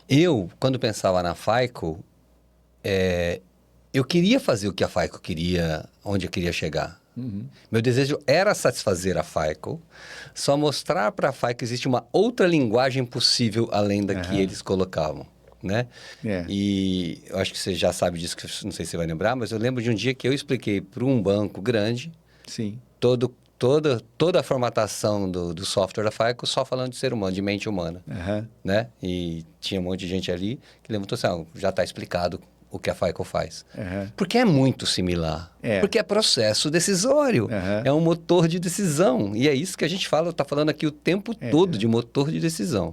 Speaker 2: Eu, quando pensava na FICO, eu queria fazer o que a FICO queria, onde eu queria chegar. Uhum. Meu desejo era satisfazer a FICO, só mostrar para a FICO que existe uma outra linguagem possível além da que eles colocavam, né? E eu acho que você já sabe disso, que não sei se você vai lembrar, mas eu lembro de um dia que eu expliquei para um banco grande toda a formatação do software da FICO só falando de ser humano, de mente humana, né? E tinha um monte de gente ali que levantou assim, já está explicado o que a FICO faz. Porque é muito similar. Porque é processo decisório. É um motor de decisão. E é isso que a gente está falando aqui o tempo todo, de motor de decisão.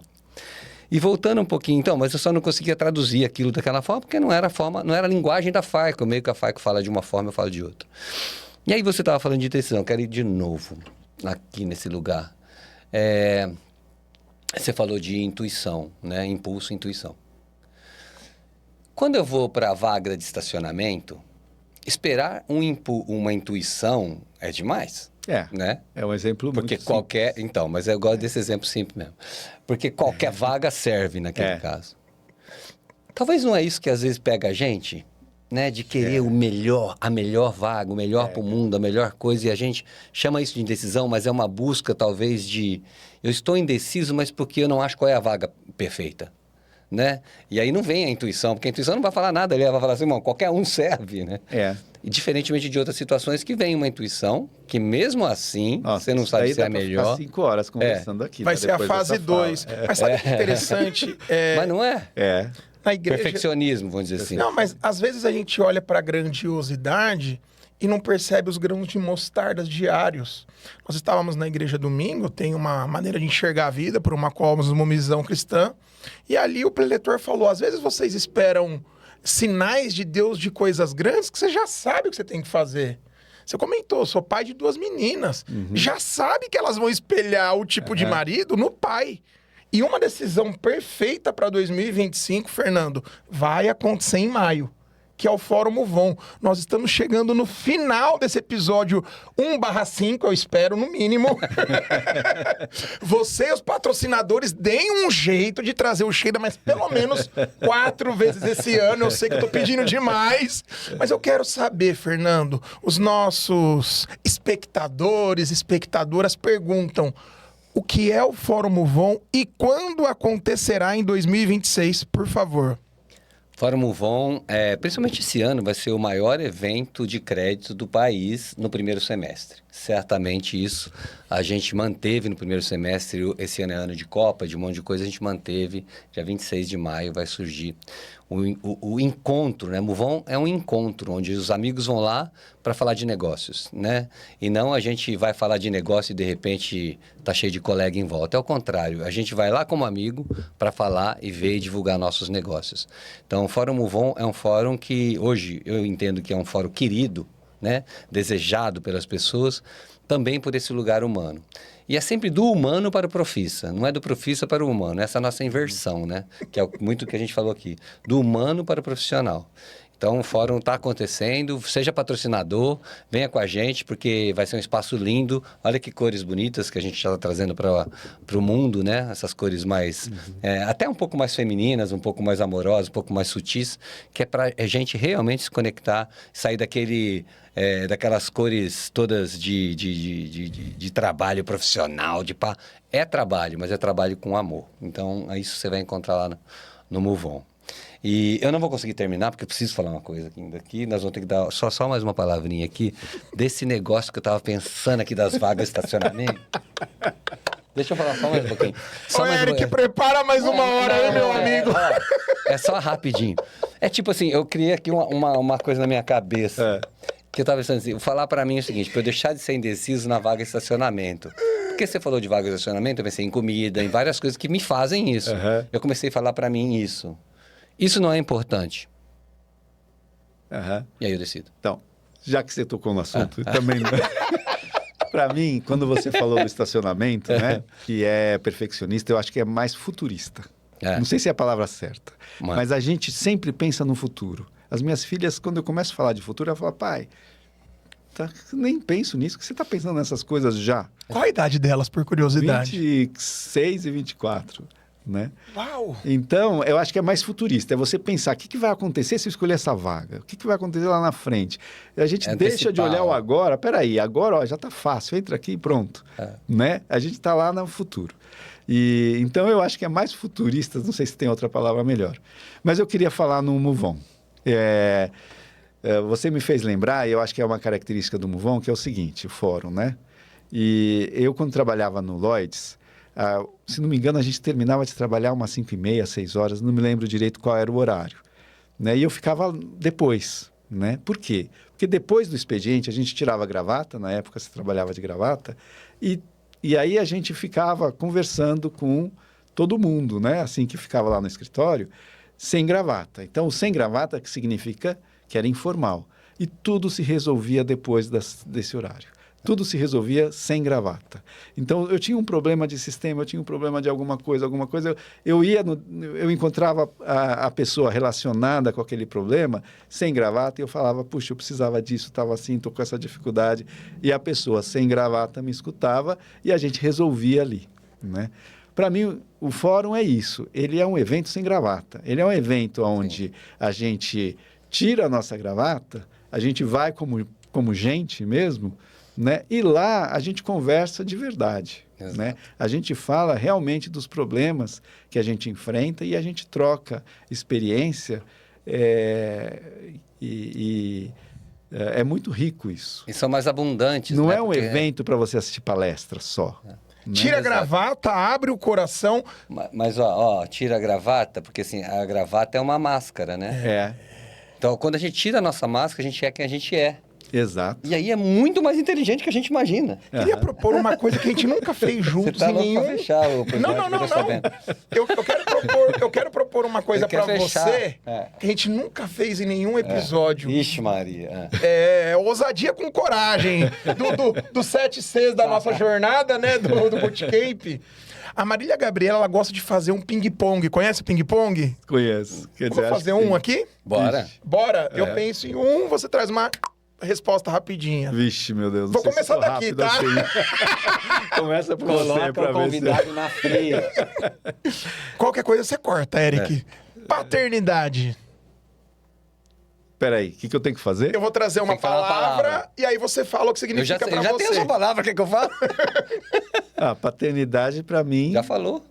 Speaker 2: E voltando um pouquinho, então, mas eu só não conseguia traduzir aquilo daquela forma, porque não era a linguagem da FICO. Meio que a FICO fala de uma forma, eu falo de outra. E aí você estava falando de decisão. Quero ir de novo aqui nesse lugar. Você falou de intuição, né? Impulso e intuição. Quando eu vou para a vaga de estacionamento, esperar uma intuição é demais. Né?
Speaker 3: É um exemplo
Speaker 2: porque
Speaker 3: muito
Speaker 2: simples. Então, mas eu gosto desse exemplo simples mesmo. Porque qualquer vaga serve naquele caso. Talvez não é isso que às vezes pega a gente, né? De querer o melhor, a melhor vaga, o melhor para o mundo, a melhor coisa. E a gente chama isso de indecisão, mas é uma busca talvez de... Eu estou indeciso, mas porque eu não acho qual é a vaga perfeita. Né? E aí não vem a intuição, porque a intuição não vai falar nada, ele vai falar assim, irmão, qualquer um serve, né? E diferentemente de outras situações que vem uma intuição, que mesmo assim, você não sabe se é melhor.
Speaker 3: Ficar 5 horas conversando aqui.
Speaker 1: Vai ser a fase 2. Mas sabe o que é interessante?
Speaker 2: Mas não é?
Speaker 1: Na igreja...
Speaker 2: Perfeccionismo, vamos dizer assim.
Speaker 1: Não, mas às vezes a gente olha para a grandiosidade e não percebe os grãos de mostardas diários. Nós estávamos na igreja domingo, tem uma maneira de enxergar a vida, por uma qual uma visão cristã, e ali o preletor falou, às vezes vocês esperam sinais de Deus de coisas grandes que você já sabe o que você tem que fazer. Você comentou, sou pai de 2 meninas, já sabe que elas vão espelhar o tipo de marido no pai. E uma decisão perfeita para 2025, Fernando, vai acontecer em maio, que é o Fórum Muvon. Nós estamos chegando no final desse episódio 1/5, eu espero, no mínimo. Você e os patrocinadores deem um jeito de trazer o Sheila, mas pelo menos 4 vezes esse ano. Eu sei que eu tô pedindo demais, mas eu quero saber, Fernando, os nossos espectadores, espectadoras perguntam o que é o Fórum Muvon e quando acontecerá em 2026, por favor.
Speaker 2: Fórum Muvon, principalmente esse ano, vai ser o maior evento de crédito do país no primeiro semestre. Certamente isso a gente manteve no primeiro semestre, esse ano é ano de Copa, de um monte de coisa, a gente manteve, dia 26 de maio vai surgir o encontro, né? Muvon é um encontro, onde os amigos vão lá para falar de negócios, né? E não a gente vai falar de negócio e de repente tá cheio de colega em volta. É o contrário, a gente vai lá como amigo para falar e ver e divulgar nossos negócios. Então, o Fórum Muvon é um fórum que hoje eu entendo que é um fórum querido, né? Desejado pelas pessoas, também por esse lugar humano. E é sempre do humano para o profissa, não é do profissa para o humano. Essa é a nossa inversão, né? Que é muito que a gente falou aqui. Do humano para o profissional. Então, o fórum está acontecendo, seja patrocinador, venha com a gente, porque vai ser um espaço lindo. Olha que cores bonitas que a gente está trazendo para o mundo, né? Essas cores mais, até um pouco mais femininas, um pouco mais amorosas, um pouco mais sutis, que é para a gente realmente se conectar, sair daquelas cores todas de trabalho profissional, é trabalho, mas é trabalho com amor. Então, é isso que você vai encontrar lá no Muvon. E eu não vou conseguir terminar, porque eu preciso falar uma coisa aqui ainda aqui. Nós vamos ter que dar só mais uma palavrinha aqui desse negócio que eu tava pensando aqui das vagas de estacionamento. Deixa eu falar só mais um pouquinho.
Speaker 1: Ô, Eric, prepara mais uma hora aí, meu amigo.
Speaker 2: É só rapidinho. É tipo assim, eu criei aqui uma coisa na minha cabeça. Que eu tava pensando assim, falar pra mim o seguinte, pra eu deixar de ser indeciso na vaga de estacionamento. Porque você falou de vaga de estacionamento, eu pensei em comida, em várias coisas que me fazem isso. Eu comecei a falar pra mim isso. Isso não é importante. E aí eu decido.
Speaker 3: Então, já que você tocou no assunto, também... Para mim, quando você falou do estacionamento, né, que é perfeccionista, eu acho que é mais futurista. Não sei se é a palavra certa, mas a gente sempre pensa no futuro. As minhas filhas, quando eu começo a falar de futuro, elas falam, pai, nem penso nisso, que você está pensando nessas coisas já.
Speaker 1: Qual a idade delas, por curiosidade?
Speaker 3: 26 e 24. Né?
Speaker 1: Uau!
Speaker 3: Então, eu acho que é mais futurista. É você pensar, o que vai acontecer se eu escolher essa vaga? O que vai acontecer lá na frente? A gente deixa de olhar o agora. Peraí, agora ó, já está fácil. Entra aqui e pronto. Né? A gente está lá no futuro. Então, eu acho que é mais futurista. Não sei se tem outra palavra melhor. Mas eu queria falar no Move On. Você me fez lembrar, e eu acho que é uma característica do Move On, que é o seguinte, o fórum, né? E eu, quando trabalhava no Lloyds... se não me engano, a gente terminava de trabalhar umas 5h30, 6 horas, não me lembro direito qual era o horário. Né? E eu ficava depois. Né? Por quê? Porque depois do expediente, a gente tirava a gravata, na época você trabalhava de gravata, e aí a gente ficava conversando com todo mundo, né? Assim que ficava lá no escritório, sem gravata. Então, sem gravata que significa que era informal. E tudo se resolvia depois desse horário. Tudo se resolvia sem gravata. Então, eu tinha um problema de sistema, eu tinha um problema de alguma coisa. Eu encontrava a pessoa relacionada com aquele problema sem gravata e eu falava, puxa, eu precisava disso, estava assim, estou com essa dificuldade. E a pessoa sem gravata me escutava e a gente resolvia ali. Né? Para mim, o fórum é isso. Ele é um evento sem gravata. Ele é um evento onde a gente tira a nossa gravata, a gente vai como gente mesmo, né? E lá a gente conversa de verdade. Né? A gente fala realmente dos problemas que a gente enfrenta e a gente troca experiência é muito rico isso.
Speaker 2: E são mais abundantes.
Speaker 3: Não
Speaker 2: né?
Speaker 3: é um evento para você assistir palestra só. Né?
Speaker 1: Tira a gravata, abre o coração.
Speaker 2: Mas ó, tira a gravata, porque assim, a gravata é uma máscara, né? Então, quando a gente tira a nossa máscara, a gente é quem a gente é.
Speaker 3: Exato.
Speaker 2: E aí é muito mais inteligente que a gente imagina.
Speaker 1: Queria propor uma coisa que a gente nunca fez juntos
Speaker 2: Você tá
Speaker 1: em nenhum...
Speaker 2: pra fechar o projeto,
Speaker 1: não. Eu quero propor uma coisa pra você que a gente nunca fez em nenhum episódio.
Speaker 2: Ixi, Maria.
Speaker 1: Ousadia com coragem. Do 7 Cs da nossa jornada, né? Do Bootcamp. A Marília Gabriela, ela gosta de fazer um ping-pong. Conhece o ping-pong?
Speaker 3: Conheço.
Speaker 1: Vou fazer um aqui?
Speaker 2: Bora.
Speaker 1: Bora. Eu penso em um, você traz uma... resposta rapidinha.
Speaker 3: Vixe, meu Deus.
Speaker 1: Vou começar daqui, tá?
Speaker 3: Assim. Começa por você
Speaker 2: pra ver convidado na fria.
Speaker 1: Qualquer coisa você corta, Eric. Paternidade.
Speaker 3: Peraí, o que eu tenho que fazer?
Speaker 1: Eu vou trazer uma palavra e aí você fala o que significa pra você.
Speaker 2: Eu já tenho essa palavra, quer que eu falo?
Speaker 3: Paternidade pra mim...
Speaker 2: Já falou.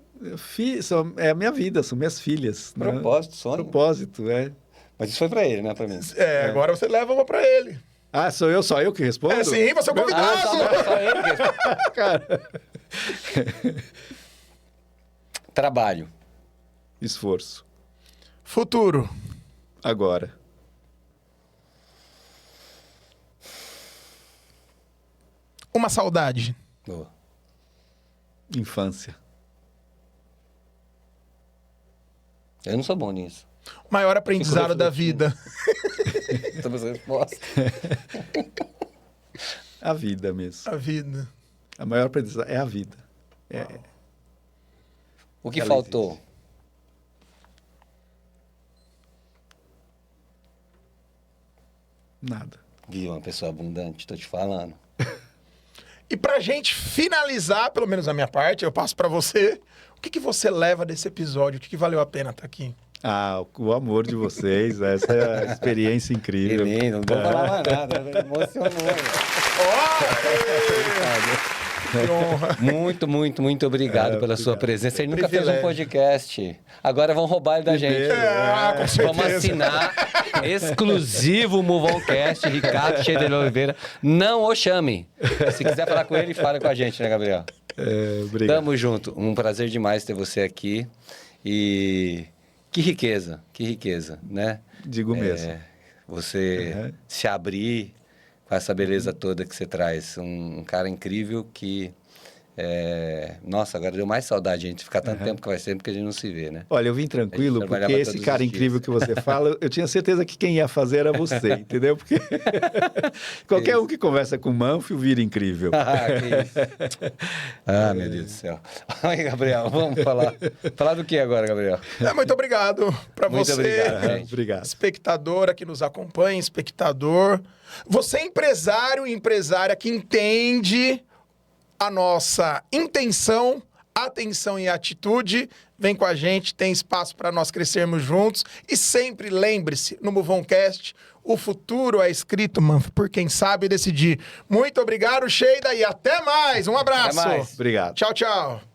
Speaker 3: É a minha vida, são minhas filhas.
Speaker 2: Propósito, sonho.
Speaker 3: Propósito,
Speaker 2: Mas isso foi pra ele, não é pra mim.
Speaker 1: Agora você leva uma pra ele.
Speaker 3: Só eu que respondo?
Speaker 1: Sim, você é o convidado.
Speaker 2: Só ele que responde.
Speaker 3: Cara.
Speaker 2: Trabalho.
Speaker 3: Esforço.
Speaker 1: Futuro.
Speaker 3: Agora.
Speaker 1: Uma saudade.
Speaker 2: Boa.
Speaker 3: Infância.
Speaker 2: Eu não sou bom nisso.
Speaker 1: Maior aprendizado da vida.
Speaker 2: Todas as respostas.
Speaker 3: A vida mesmo.
Speaker 1: A vida.
Speaker 3: A maior aprendizado é a vida.
Speaker 2: O que faltou?
Speaker 3: Existe. Nada.
Speaker 2: Viu, uma pessoa abundante, tô te falando.
Speaker 1: E pra gente finalizar, pelo menos a minha parte, eu passo pra você. O que você leva desse episódio? O que valeu a pena estar aqui?
Speaker 3: O amor de vocês, essa é a experiência incrível.
Speaker 2: Não vou falar mais nada, emocionou.
Speaker 1: Que honra.
Speaker 2: Muito obrigado pela sua presença. Ele nunca fez um podcast. Agora vão roubar ele da gente.
Speaker 1: Com certeza.
Speaker 2: Vamos assinar exclusivo Movoncast, Ricardo Scherer de Oliveira. Não o chame. Se quiser falar com ele, fale com a gente, né, Gabriel?
Speaker 3: Obrigado.
Speaker 2: Tamo junto. Um prazer demais ter você aqui. E que riqueza, né?
Speaker 3: Digo mesmo.
Speaker 2: Você se abrir com essa beleza toda que você traz. Um cara incrível que... Nossa, agora deu mais saudade, a gente ficar tanto tempo que vai ser, porque a gente não se vê, né?
Speaker 3: Olha, eu vim tranquilo, porque esse cara incrível que você fala, eu tinha certeza que quem ia fazer era você, entendeu? Porque qualquer um que conversa com o Manfio vira incrível.
Speaker 2: Que isso. Meu Deus do céu. Aí, Gabriel, vamos falar. Falar do que agora, Gabriel?
Speaker 1: Muito obrigado para você,
Speaker 2: obrigado, gente.
Speaker 3: Obrigado.
Speaker 1: espectadora que nos acompanha, espectador. Você empresário e empresária que entende a nossa intenção, atenção e atitude, vem com a gente, tem espaço para nós crescermos juntos. E sempre lembre-se, no Movoncast, o futuro é escrito, por quem sabe decidir. Muito obrigado, Sheida, e até mais. Um abraço.
Speaker 2: Até mais.
Speaker 3: Obrigado.
Speaker 1: Tchau, tchau.